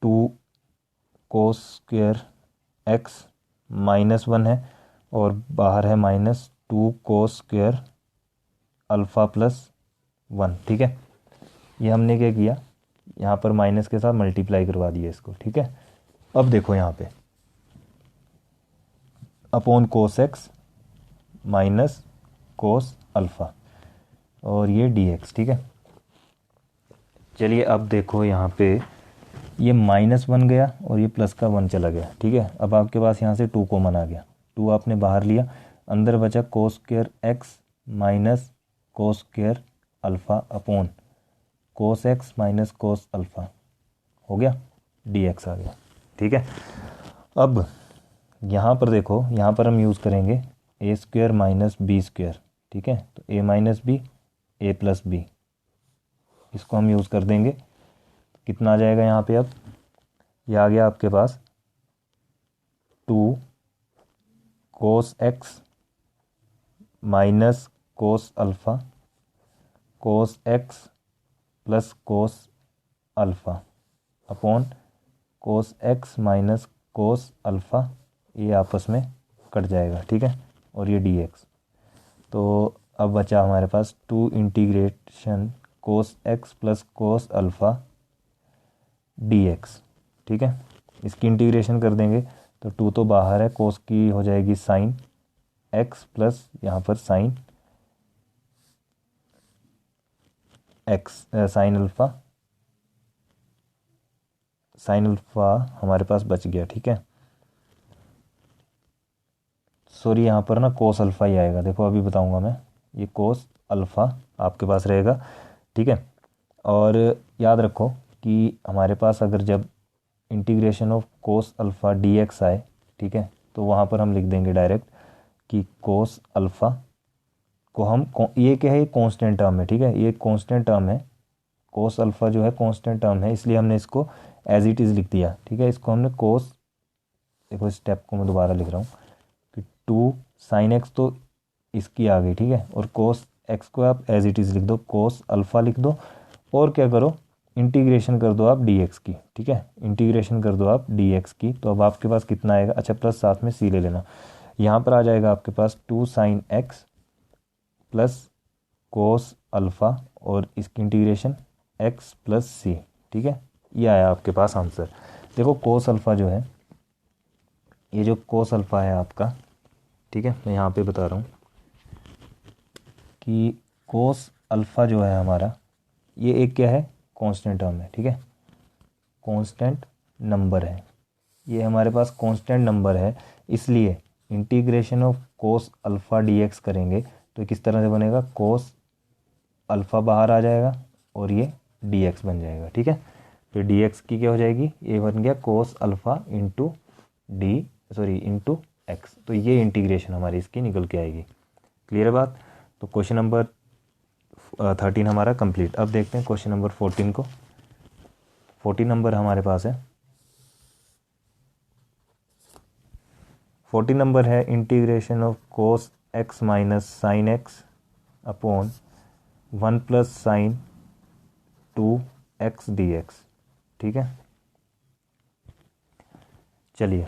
two cos square x minus one है, और बाहर है minus two cos square alpha plus one. ठीक है, ये हमने क्या किया, यहाँ पर माइनस के साथ मल्टीप्लाई करवा दिया इसको। ठीक है, अब देखो यहाँ पे upon cos x minus cos alpha, और ये डी एक्स। ठीक है, चलिए अब देखो यहाँ पे ये माइनस वन गया और ये प्लस का वन चला गया। ठीक है, अब आपके पास यहाँ से टू कॉमन आ गया, टू आपने बाहर लिया, अंदर बचा कोस square x minus cos square alpha upon cos x minus cos alpha, हो गया, डी एक्स आ गया। ठीक है, अब यहाँ पर देखो, यहाँ पर हम यूज़ करेंगे ए स्क्वायर माइनस बी स्क्वायर। ठीक है, तो ए माइनस बी, ए प्लस बी, इसको हम यूज़ कर देंगे। कितना आ जाएगा यहाँ पे, अब ये आ गया आपके पास two cos x minus cos alpha cos x plus cos alpha upon cos x minus cos alpha, ये आपस में कट जाएगा। ठीक है, और ये डी एक्स। तो अब बचा हमारे पास two integration cos x plus cos alpha d x. ठीक है, इसकी इंटीग्रेशन कर देंगे तो टू तो बाहर है, कोस की हो जाएगी साइन एक्स प्लस यहाँ पर sine x, sine alpha, sine alpha हमारे पास बच गया। ठीक है, सॉरी यहाँ पर ना कोस अल्फ़ा ही आएगा, देखो अभी बताऊँगा मैं, ये कोस अल्फ़ा आपके पास रहेगा। ठीक है, और याद रखो कि हमारे पास अगर जब integration of cos alpha d x आए, ठीक है, तो वहाँ पर हम लिख देंगे डायरेक्ट कि कोस अल्फ़ा को हम ये क्या है, ये कांस्टेंट टर्म है। ठीक है, ये कांस्टेंट टर्म है, कोस अल्फ़ा जो है कांस्टेंट टर्म है, इसलिए हमने इसको एज इट इज़ लिख दिया। ठीक है, इसको हमने कोस, देखो स्टेप को मैं दोबारा लिख रहा हूँ कि टू साइन एक्स तो इसकी आ गई। ठीक है, और कोस एक्स को आप एज इट इज़ लिख दो, कोस अल्फ़ा लिख दो, और क्या करो, इंटीग्रेशन कर दो आप डी एक्स की। ठीक है, इंटीग्रेशन कर दो आप डी एक्स की, तो अब आपके पास कितना आएगा, अच्छा प्लस साथ में सी ले लेना, यहाँ पर आ जाएगा आपके पास two sine x plus cos alpha, और इसकी इंटीग्रेशन एक्स प्लस सी। ठीक है, ये आया आपके पास आंसर। देखो कोस अल्फ़ा जो है, ये जो कोस अल्फ़ा है आपका, ठीक है, मैं यहाँ पे बता रहा हूँ कि कोस अल्फ़ा जो है हमारा, ये एक क्या है, कांस्टेंट टर्म है। ठीक है, कांस्टेंट नंबर है, ये हमारे पास कांस्टेंट नंबर है, इसलिए integration of cos alpha d x करेंगे तो किस तरह से बनेगा, कोस अल्फ़ा बाहर आ जाएगा और ये डी एक्स बन जाएगा। ठीक है, फिर डी एक्स की क्या हो जाएगी, ये बन गया cos alpha into D, sorry into x, तो ये इंटीग्रेशन हमारी इसकी निकल के आएगी। क्लियर है बात। तो क्वेश्चन नंबर 13 हमारा कंप्लीट। अब देखते हैं क्वेश्चन नंबर 14 को। 14 नंबर हमारे पास है, 14 नंबर है integration of cos x minus sine x upon one plus sign to x d x. ठीक है, चलिए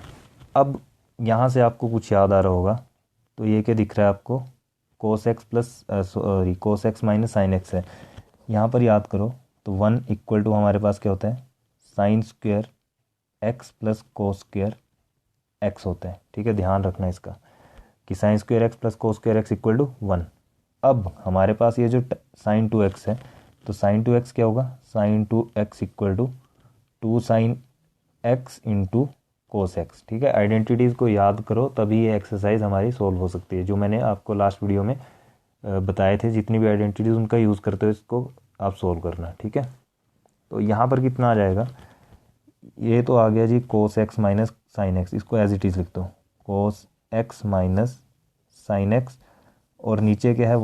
अब यहाँ से आपको कुछ याद आ रहा होगा, तो ये क्या दिख रहा है आपको, कोस एक्स प्लस सॉरी कोस एक्स माइनस साइन एक्स है। यहाँ पर याद करो तो 1 इक्वल टू हमारे पास क्या होता है, sine square x plus cos square x होता है। ठीक है, ध्यान रखना इसका कि sine square x plus cos square x equal to 1। अब हमारे पास ये जो साइन 2x है, तो साइन 2x क्या होगा, sine 2x equal to 2 sine x into cos x. ठीक है, आइडेंटिटीज़ को याद करो तभी ये एक्सरसाइज हमारी सोल्व हो सकती है। जो मैंने आपको लास्ट वीडियो में बताए थे, जितनी भी आइडेंटिटीज़ उनका यूज़ करते हो इसको आप सोल्व करना। ठीक है, तो यहाँ पर कितना आ जाएगा, ये तो आ गया जी cos x minus sine x, इसको एज इट इज़ लिख दो, cos x minus sine x, और नीचे क्या है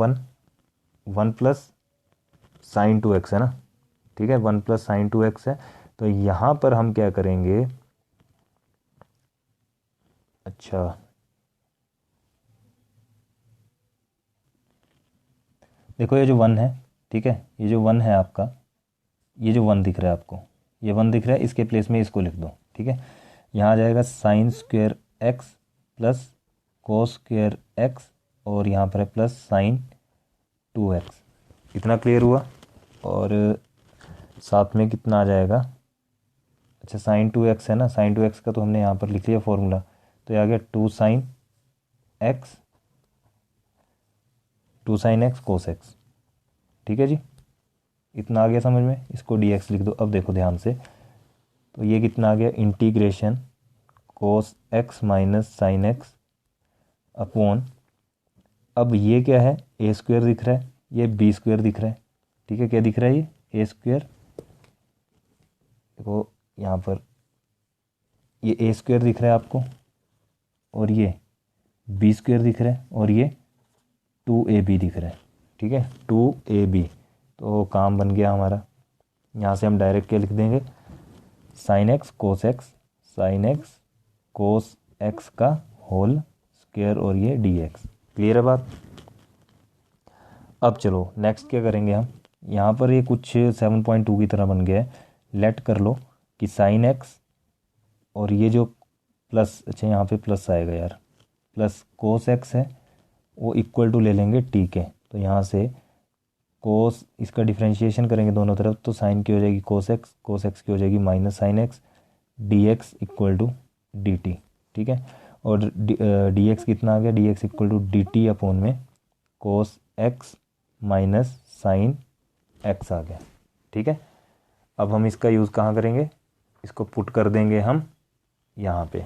1 प्लस साइन 2x है ना। ठीक है, 1 प्लस साइन 2x है। तो यहाँ पर हम क्या करेंगे, अच्छा देखो ये जो 1 है, ठीक है, ये जो 1 है आपका, ये जो 1 दिख रहा है आपको, ये 1 दिख रहा है, इसके प्लेस में इसको लिख दो। ठीक है, यहाँ आ जाएगा sign square x plus cos square x, और यहाँ पर है प्लस साइन 2x। इतना क्लियर हुआ। और साथ में कितना आ जाएगा, अच्छा साइन 2x है ना, साइन 2x का तो हमने यहाँ पर लिख लिया फॉर्मूला, तो ये आ गया 2 साइन एक्स कोस एक्स। ठीक है जी, इतना आ गया समझ में, इसको dx लिख दो। अब देखो ध्यान से, तो ये कितना आ गया, integration cos x minus sine x upon, अब ये क्या है, ए स्क्वेयर दिख रहा है, ये बी स्क्वेयर दिख रहा है। ठीक है, क्या दिख रहा है, ये ए स्क्वेयर, देखो यहाँ पर ये ए स्क्वेयर दिख रहा है आपको, और ये बी स्क्वेयर दिख रहा है, और ये 2ab दिख रहा है। ठीक है, 2ab, तो काम बन गया हमारा। यहाँ से हम डायरेक्ट क्या लिख देंगे, sign x cos x, sign x cos x का होल स्क्वेयर, और ये dx। क्लियर है बात। अब चलो नेक्स्ट क्या करेंगे हम, यहाँ पर ये कुछ 7.2 की तरह बन गया है। लेट कर लो कि साइन एक्स और ये जो प्लस, अच्छा यहाँ पे प्लस आएगा यार, प्लस कोस एक्स है वो इक्वल टू ले लेंगे टी के। तो यहाँ से कोस, इसका डिफ्रेंशिएशन करेंगे दोनों तरफ, तो साइन की हो जाएगी कोस एक्स, कोस एक्स की हो जाएगी minus sine x, d x equal to d t. ठीक है, और डी एक्स कितना आ गया, d x equal to d t upon में cos x minus sine x आ गया। ठीक है, अब हम इसका यूज़ कहाँ करेंगे, इसको पुट कर देंगे हम यहाँ पे,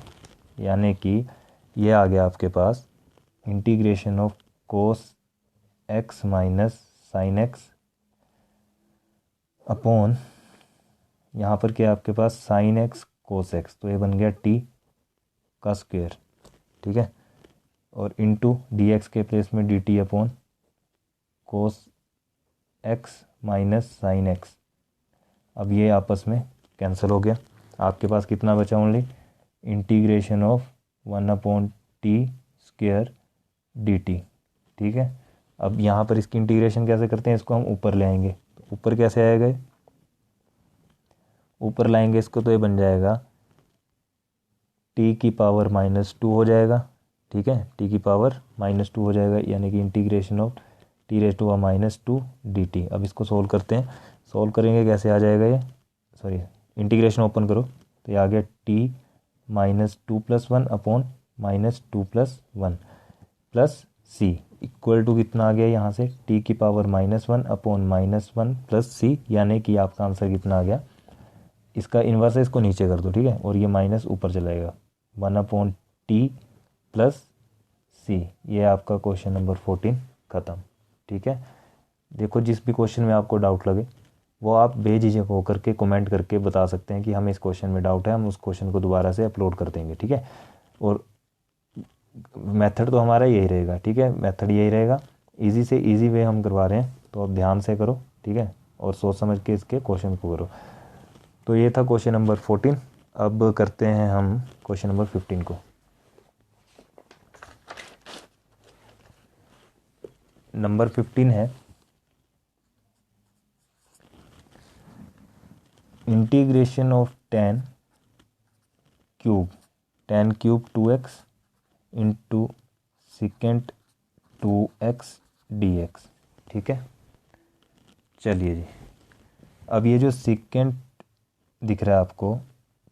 यानी कि ये आ गया आपके पास integration of cos x minus sine x upon, यहाँ पर क्या है आपके पास, साइन एक्स कोस एक्स, तो ये बन गया टी का स्क्वेयर। ठीक है, और इनटू डी एक्स के प्लेस में D t upon cos x minus sine x. अब ये आपस में कैंसिल हो गया, आपके पास कितना बचा, only integration of 1/t square D t. ठीक है, अब यहाँ पर इसकी इंटीग्रेशन कैसे करते हैं, इसको हम ऊपर ले आएंगे, तो ऊपर कैसे आएगा, ऊपर लाएंगे इसको, तो ये बन जाएगा t की पावर -2 हो जाएगा। ठीक है, t की पावर -2 हो जाएगा, यानी कि इंटीग्रेशन ऑफ t⁻² dt। अब इसको सोल्व करते हैं, सोल्व करेंगे कैसे आ जाएगा ये, सॉरी इंटीग्रेशन ओपन करो, तो ये आ गया t-2+1 upon -2+1 plus c equal to कितना आ गया, यहाँ से t की पावर -1 अपॉन -1 प्लस c, यानी कि आपका आंसर कितना आ गया, इसका इन्वर्स है, इसको नीचे कर दो। ठीक है, और ये माइनस ऊपर चलाएगा, 1/t प्लस c। ये आपका क्वेश्चन नंबर 14 ख़त्म। ठीक है, देखो जिस भी क्वेश्चन में आपको डाउट लगे वो आप बेझिझक होकर के कमेंट करके बता सकते हैं कि हमें इस क्वेश्चन में डाउट है, हम उस क्वेश्चन को दोबारा से अपलोड कर देंगे। ठीक है, और मेथड तो हमारा यही रहेगा। ठीक है, मेथड यही रहेगा, इजी से इजी वे हम करवा रहे हैं, तो आप ध्यान से करो। ठीक है, और सोच समझ के इसके क्वेश्चन को करो। तो ये था क्वेश्चन नंबर 14। अब करते हैं हम क्वेश्चन नंबर 15 को। नंबर 15 है integration of tan cube 2x into second 2x ठीक है। चलिए जी, अब ये जो सिकेंट दिख रहा है आपको,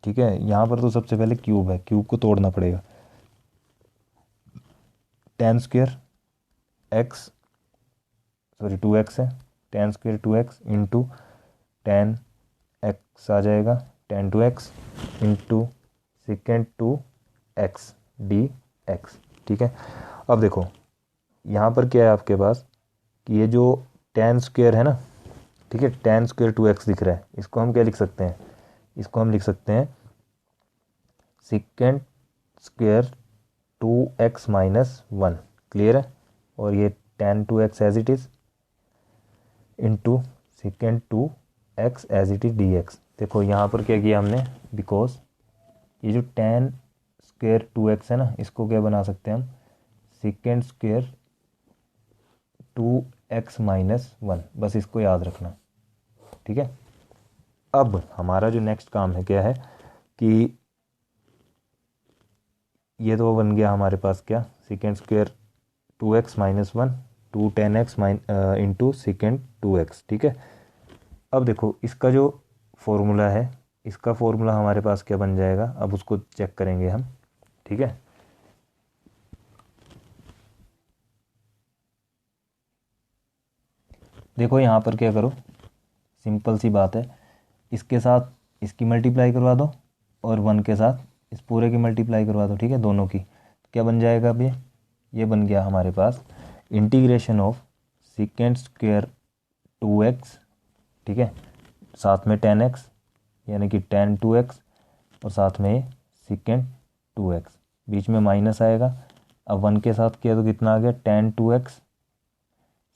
ठीक है, यहाँ पर तो सबसे पहले क्यूब है, क्यूब को तोड़ना पड़ेगा। Ten square x, sorry 2x है, tan square 2x into tan x आ जाएगा, 10 2x into secant 2x dx ठीक है। अब देखो यहाँ पर क्या है आपके पास कि ये जो टेन स्क्वेयर है ना, ठीक है, टेन स्क्वेयर 2x दिख रहा है, इसको हम क्या लिख सकते हैं, इसको हम लिख सकते हैं सिकेंट स्क्वेयर 2x-1, क्लियर है। और ये tan 2x as it is into secant 2x as it is dx। देखो यहाँ पर क्या किया हमने, बिकॉज ये जो टेन स्क्वेयर 2x है ना, इसको क्या बना सकते हैं हम, सिकेंट स्क्वेयर 2x-1, बस इसको याद रखना, ठीक है। अब हमारा जो नेक्स्ट काम है क्या है कि ये तो बन गया हमारे पास क्या, secant square 2x-1 to 10x into secant 2x, ठीक है। अब देखो इसका जो फॉर्मूला है, इसका फॉर्मूला हमारे पास क्या बन जाएगा, अब उसको चेक करेंगे हम, ठीक है। देखो यहाँ पर क्या करो, सिंपल सी बात है, इसके साथ इसकी मल्टीप्लाई करवा दो और 1 के साथ इस पूरे की मल्टीप्लाई करवा दो, ठीक है, दोनों की। क्या बन जाएगा अब ये बन गया हमारे पास integration of secant square 2x, ठीक है, साथ में 10x यानी कि टेन 2x और साथ में सिकेंट 2x, बीच में माइनस आएगा। अब 1 के साथ किया तो कितना आ गया, ten 2x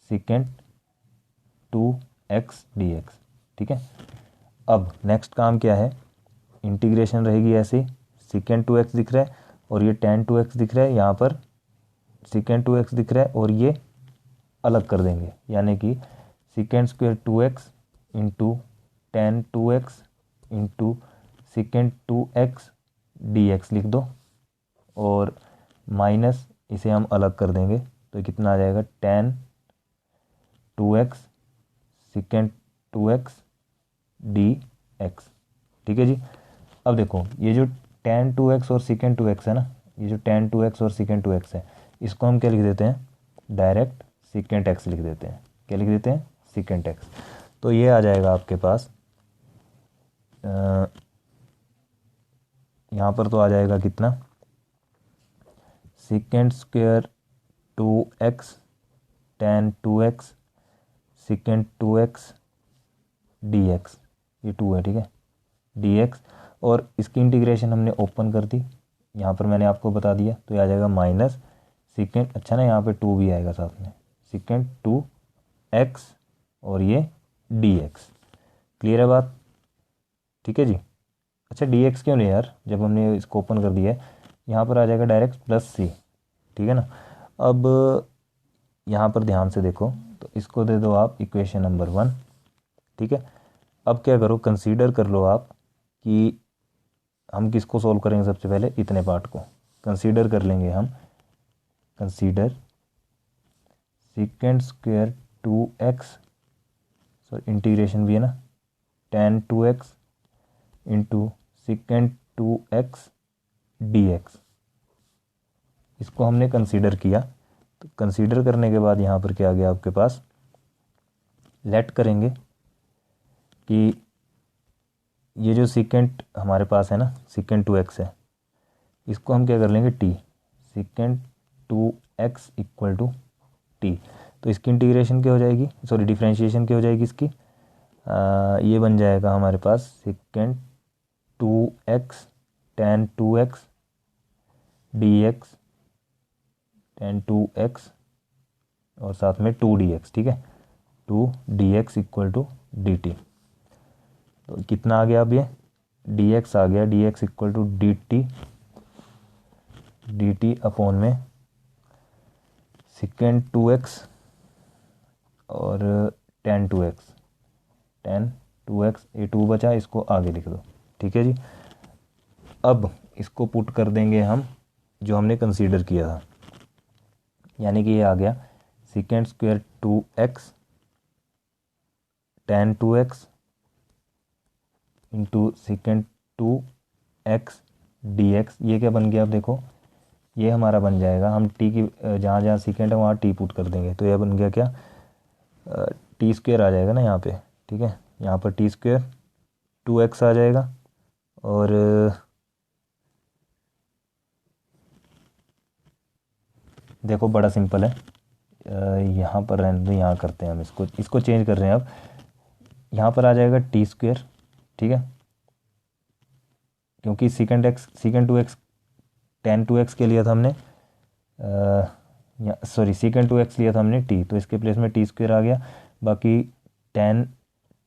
secant 2x dx, ठीक है। अब नेक्स्ट काम क्या है, इंटीग्रेशन रहेगी ऐसे, सिकेंट 2x दिख रहा है और ये टेन 2x दिख रहा है, यहाँ पर सिकेंट 2x दिख रहा है और ये अलग कर देंगे, यानी कि secant square 2x into ten 2x into secant 2x dx लिख दो और माइनस इसे हम अलग कर देंगे, तो कितना आ जाएगा, ten 2x secant 2x dx, ठीक है जी। अब देखो ये जो टेन 2x और सिकेंट 2x है ना, ये जो टेन 2x और सिकेंट 2x है, इसको हम क्या लिख देते हैं, डायरेक्ट सिकेंट x लिख देते हैं। क्या लिख देते हैं, सिकेंट x। तो ये आ जाएगा आपके पास, यहाँ पर तो आ जाएगा कितना, secant square 2x tan 2x secant 2x dx, ये 2 है, ठीक है, dx, और इसकी इंटीग्रेशन हमने ओपन कर दी, यहाँ पर मैंने आपको बता दिया, तो ये आ जाएगा माइनस सिकेंट, अच्छा ना, यहाँ पे 2 भी आएगा साथ में, सिकेंट 2x और ये dx, क्लियर है बात, ठीक है जी। अच्छा dx क्यों नहीं यार, जब हमने इसको ओपन कर दिया है, यहाँ पर आ जाएगा डायरेक्ट प्लस c, ठीक है ना। अब यहाँ पर ध्यान से देखो, तो इसको दे दो आप इक्वेशन नंबर 1, ठीक है। अब क्या करो, कंसीडर कर लो आप कि हम किसको सॉल्व करेंगे, सबसे पहले इतने पार्ट को कंसीडर कर लेंगे हम, consider secant square 2x, so integration भी है ना, ten 2x into secant 2x dx, इसको हमने कंसीडर किया। तो कंसीडर करने के बाद यहाँ पर क्या आ गया आपके पास, लेट करेंगे कि ये जो सिकेंट हमारे पास है ना, सिकेंट 2x है, इसको हम क्या कर लेंगे t, secant 2x equal to t, तो इसकी इंटीग्रेशन क्या हो जाएगी, सॉरी डिफ्रेंशिएशन क्या हो जाएगी इसकी, ये बन जाएगा हमारे पास secant 2x tan 2x dx, tan 2x और साथ में 2 dx, ठीक है, 2 dx इक्वल टू dt। तो कितना आ गया, अब ये dx आ गया, dx equal to dt upon में सिकेंट 2x और टेन 2x, ये 2 बचा, इसको आगे लिख दो, ठीक है जी। अब इसको पुट कर देंगे हम जो हमने कंसीडर किया था, यानी कि ये आ गया सीकेंड square 2x tan 2x into सीकेंड 2x dx। ये क्या बन गया, अब देखो ये हमारा बन जाएगा, हम टी की जहाँ जहाँ सीकेंड है वहाँ टी पुट कर देंगे, तो यह बन गया क्या, टी स्क्वायर आ जाएगा ना यहाँ पे, ठीक है। यहाँ पर टी स्क्वायर 2x आ जाएगा, और देखो बड़ा सिंपल है, यहाँ पर रहने दो, यहाँ करते हैं हम इसको चेंज कर रहे हैं अब। यहाँ पर आ जाएगा टी स्क्वायर, ठीक है, क्योंकि सीकेंड 2x tan 2x के लिया था हमने, सॉरी सीकेंड 2x लिया था हमने टी, तो इसके प्लेस में टी स्क्वायर आ गया। बाकी tan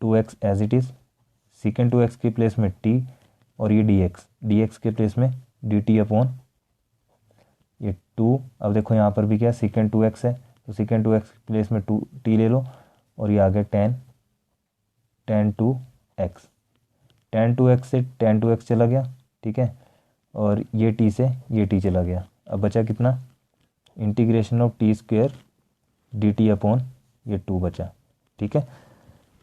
2x as it is, secant 2x के प्लेस में टी, और ये dx के प्लेस में dt अपॉन ये 2। अब देखो यहाँ पर भी क्या सीकेंड 2x है, तो सीकेंड 2x के प्लेस में 2t ले लो, और ये आ गया tan 2x। tan 2x से tan 2x चला गया, ठीक है, और ये t से ये t चला गया। अब बचा कितना, integration of t square dt upon ये 2 बचा, ठीक है।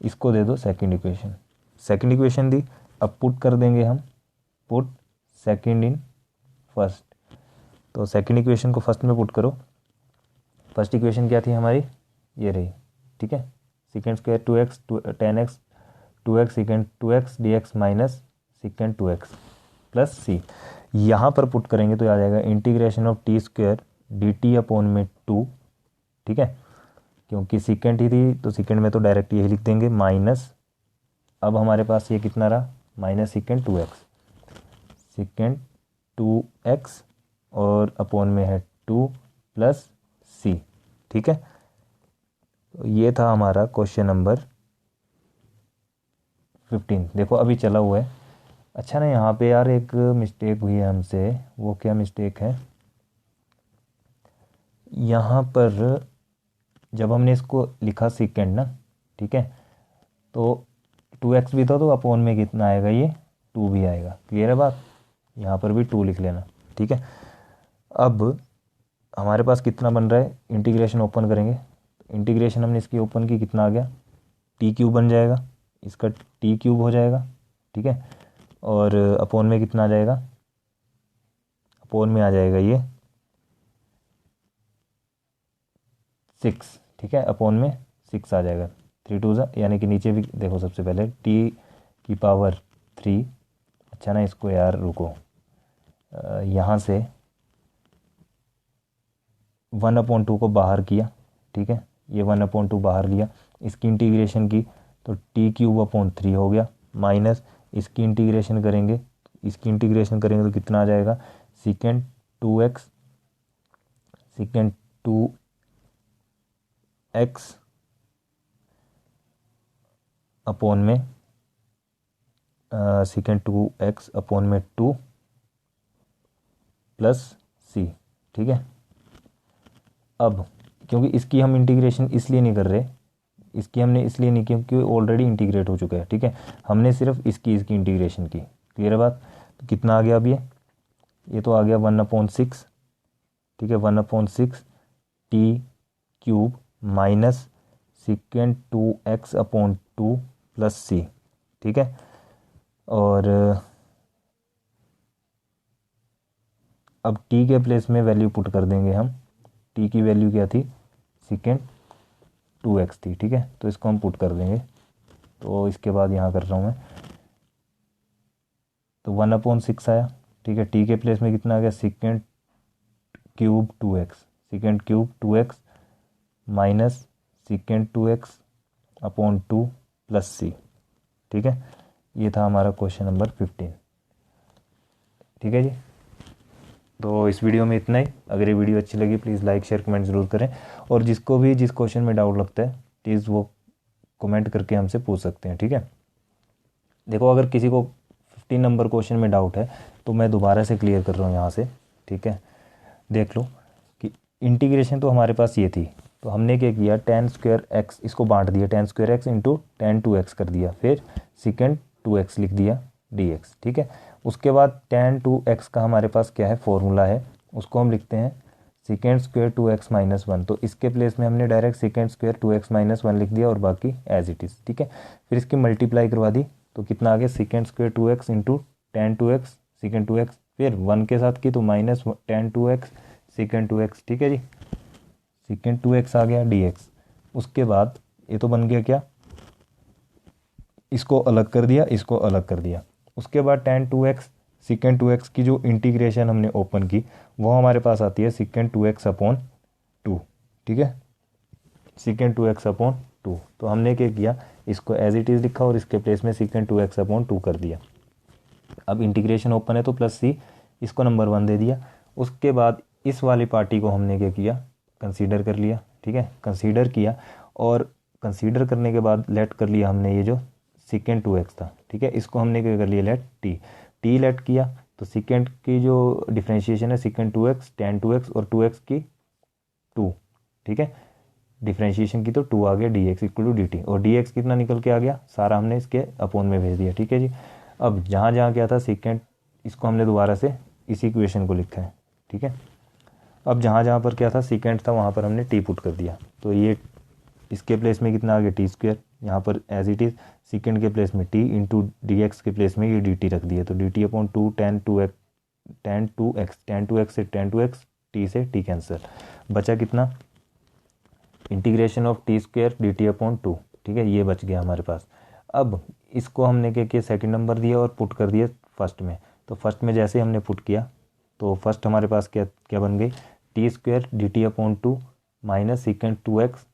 इसको दे दो सेकंड इक्वेशन दी। अब पुट कर देंगे हम, पुट सेकंड इन फर्स्ट, तो सेकंड इक्वेशन को फर्स्ट में पुट करो। फर्स्ट इक्वेशन क्या थी हमारी, ये रही, ठीक है, secant square 2x tan x 2x secant 2x dx minus secant 2x plus C. यहाँ पर पुट करेंगे तो आ जाएगा integration of t square dt upon में 2, ठीक है, क्योंकि सीकेंड ही थी तो सीकेंड में तो डायरेक्ट यही लिख देंगे, माइनस अब हमारे पास ये कितना रहा, माइनस सीकेंड 2x और अपॉन में है 2 प्लस सी, ठीक है। तो ये था हमारा क्वेश्चन नंबर 15। देखो अभी चला हुआ है। अच्छा ना, यहाँ पे यार एक मिस्टेक हुई है हमसे, वो क्या मिस्टेक है, यहाँ पर जब हमने इसको लिखा सीकेंड ना, ठीक है, तो 2x भी था तो अपॉन में कितना आएगा, ये 2 भी आएगा। क्लियर है बात, यहाँ पर भी 2 लिख लेना, ठीक है। अब हमारे पास कितना बन रहा है, इंटीग्रेशन ओपन करेंगे, इंटीग्रेशन हमने इसकी ओपन की, कितना आ गया, t³ बन जाएगा, इसका t³ हो जाएगा, ठीक है, और अपॉन में कितना आ जाएगा, अपॉन में आ जाएगा ये 6, ठीक है, अपॉन में 6 आ जाएगा, 3 2 यानी कि नीचे भी देखो, सबसे पहले t⁻3। अच्छा ना, इसको यार रुको, यहाँ से 1/2 को बाहर किया, ठीक है, ये 1/2 बाहर लिया, इसकी इंटीग्रेशन की तो t³/3 हो गया, माइनस इसकी इंटीग्रेशन करेंगे, तो कितना आ जाएगा, सीकेंड 2x अपॉन में सीकेंड 2x अपॉन में 2 प्लस सी, ठीक है। अब क्योंकि इसकी हम इंटीग्रेशन इसलिए नहीं कर रहे, इसकी हमने इसलिए नहीं, क्योंकि ऑलरेडी इंटीग्रेट हो चुका है, ठीक है, हमने सिर्फ इसकी इंटीग्रेशन की। क्लियर है बात, तो कितना आ गया अब ये तो आ गया 1/6, ठीक है, 1/6 t³ minus secant 2x upon 2 plus C, ठीक है। और अब t के प्लेस में वैल्यू पुट कर देंगे हम, t की वैल्यू क्या थी, सीकेंड 2x थी, ठीक है, तो इसको हम पुट कर देंगे। तो इसके बाद यहाँ कर रहा हूँ मैं, तो 1/6 आया, ठीक है, t के प्लेस में कितना आ गया, secant 3 2x minus secant 2x upon 2 plus C, ठीक है। ये था हमारा क्वेश्चन नंबर 15, ठीक है जी। तो इस वीडियो में इतना ही। अगर ये वीडियो अच्छी लगी प्लीज़ लाइक शेयर कमेंट ज़रूर करें, और जिसको भी जिस क्वेश्चन में डाउट लगता है प्लीज़ वो कमेंट करके हमसे पूछ सकते हैं, ठीक है। देखो अगर किसी को 15 नंबर क्वेश्चन में डाउट है तो मैं दोबारा से क्लियर कर रहा हूँ यहाँ से, ठीक है। देख लो कि इंटीग्रेशन तो हमारे पास ये थी, तो हमने क्या किया, tan²x इसको बांट दिया, tan² इंटू tan 2x कर दिया, फिर सीकेंड 2x लिख दिया dx, ठीक है। उसके बाद tan 2x का हमारे पास क्या है, फॉर्मूला है, उसको हम लिखते हैं सेकेंड स्क्वायर 2x माइनस 1, तो इसके प्लेस में हमने direct second square 2x minus 1 लिख दिया और बाकी एज इट इज़, ठीक है। फिर इसकी मल्टीप्लाई करवा दी तो कितना आ गया, second square 2x into ten 2x second 2x, फिर 1 के साथ की तो minus ten 2x second 2x, ठीक है जी। सेकेंड 2x आ गया dx। उसके बाद ये तो बन गया क्या, इसको अलग कर दिया, इसको अलग कर दिया। उसके बाद टेन 2x सेकेंड 2x की जो इंटीग्रेशन हमने ओपन की वो हमारे पास आती है सेकेंड 2x अपॉन 2, ठीक है, सेकेंड 2x अपॉन 2। तो हमने क्या किया, इसको एज इट इज़ लिखा और इसके प्लेस में सेकेंड 2x अपॉन 2 कर दिया। अब इंटीग्रेशन ओपन है तो प्लस सी, इसको नंबर 1 दे दिया। उसके बाद इस वाली पार्टी को हमने क्या किया, कंसीडर कर लिया, ठीक है, कंसीडर किया। और कंसीडर करने के बाद लेट कर लिया हमने ये जो सेकेंड 2x था, ठीक है, इसको हमने क्या कर लिया, लेट टी लेट किया। तो सेकेंड की जो डिफ्रेंशिएशन है सेकेंड 2x टेन 2x और 2x की 2, ठीक है, डिफ्रेंशिएशन की तो 2 आ गया, dx इक्वल टू dt, और dx कितना निकल के आ गया, सारा हमने इसके अपोन में भेज दिया, ठीक है जी। अब जहाँ जहाँ क्या था सेकेंड, इसको हमने दोबारा से इसी इक्वेशन को लिखा है, ठीक है। अब जहाँ जहाँ पर क्या था सेकेंड था वहाँ पर हमने टी पुट कर दिया, तो ये इसके प्लेस में कितना आ गया टी स्क्वायर, यहाँ पर एज इट इज़ सेकेंड के प्लेस में टी इंटू डी एक्स के प्लेस में ये डी टी रख दिया, तो D t upon 2 ten 2x से टेन 2x टी से टी कैंसिल, बचा कितना, integration of t square d t upon 2, ठीक है, ये बच गया हमारे पास। अब इसको हमने क्या किया, सेकंड नंबर दिया और पुट कर दिया फर्स्ट में। तो फर्स्ट में जैसे हमने पुट किया तो फर्स्ट हमारे पास क्या क्या बन गई, t square d t upon 2 minus secant 2x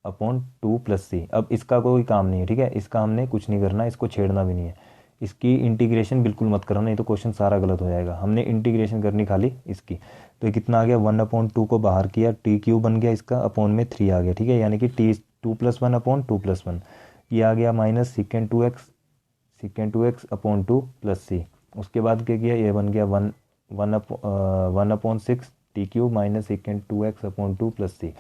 upon 2 plus C. अब इसका कोई काम नहीं है, ठीक है, इसका हमने कुछ नहीं करना, इसको छेड़ना भी नहीं है, इसकी इंटीग्रेशन बिल्कुल मत करना, नहीं तो क्वेश्चन सारा गलत हो जाएगा। हमने इंटीग्रेशन करनी खाली इसकी, तो ये कितना आ गया, 1/2 को बाहर किया, टी क्यू बन गया इसका, अपॉन में 3 आ गया, ठीक है, यानी कि टी 2+1 अपॉन 2+1, ये आ गया minus secant 2x upon 2 plus C. उसके बाद क्या किया, ये बन गया 1/6 t cube minus secant 2x upon 2 plus C.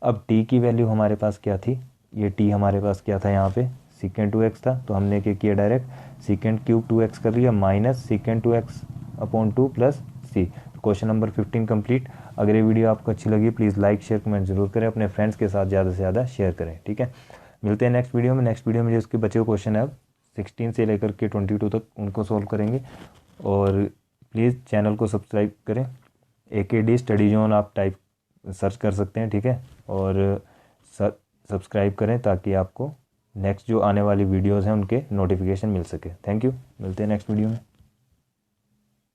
अब t की वैल्यू हमारे पास क्या थी, ये t हमारे पास क्या था, यहाँ पे सेकेंड 2x था, तो हमने क्या किया, डायरेक्ट सेकेंड क्यूब 2x कर लिया minus secant 2x upon 2 plus C. Question number 15 complete. अगर ये वीडियो आपको अच्छी लगी प्लीज़ लाइक शेयर कमेंट जरूर करें, अपने फ्रेंड्स के साथ ज़्यादा से ज़्यादा शेयर करें, ठीक है। मिलते हैं नेक्स्ट वीडियो में। नेक्स्ट वीडियो में जो उसके बचे हुए क्वेश्चन है अब 16 से लेकर के 22 तक उनको सॉल्व करेंगे। और प्लीज़ चैनल को सब्सक्राइब करें, AKD स्टडी जोन आप टाइप सर्च कर सकते हैं, ठीक है, और सब्सक्राइब करें ताकि आपको नेक्स्ट जो आने वाली वीडियोस हैं उनके नोटिफिकेशन मिल सके। थैंक यू, मिलते हैं नेक्स्ट वीडियो में।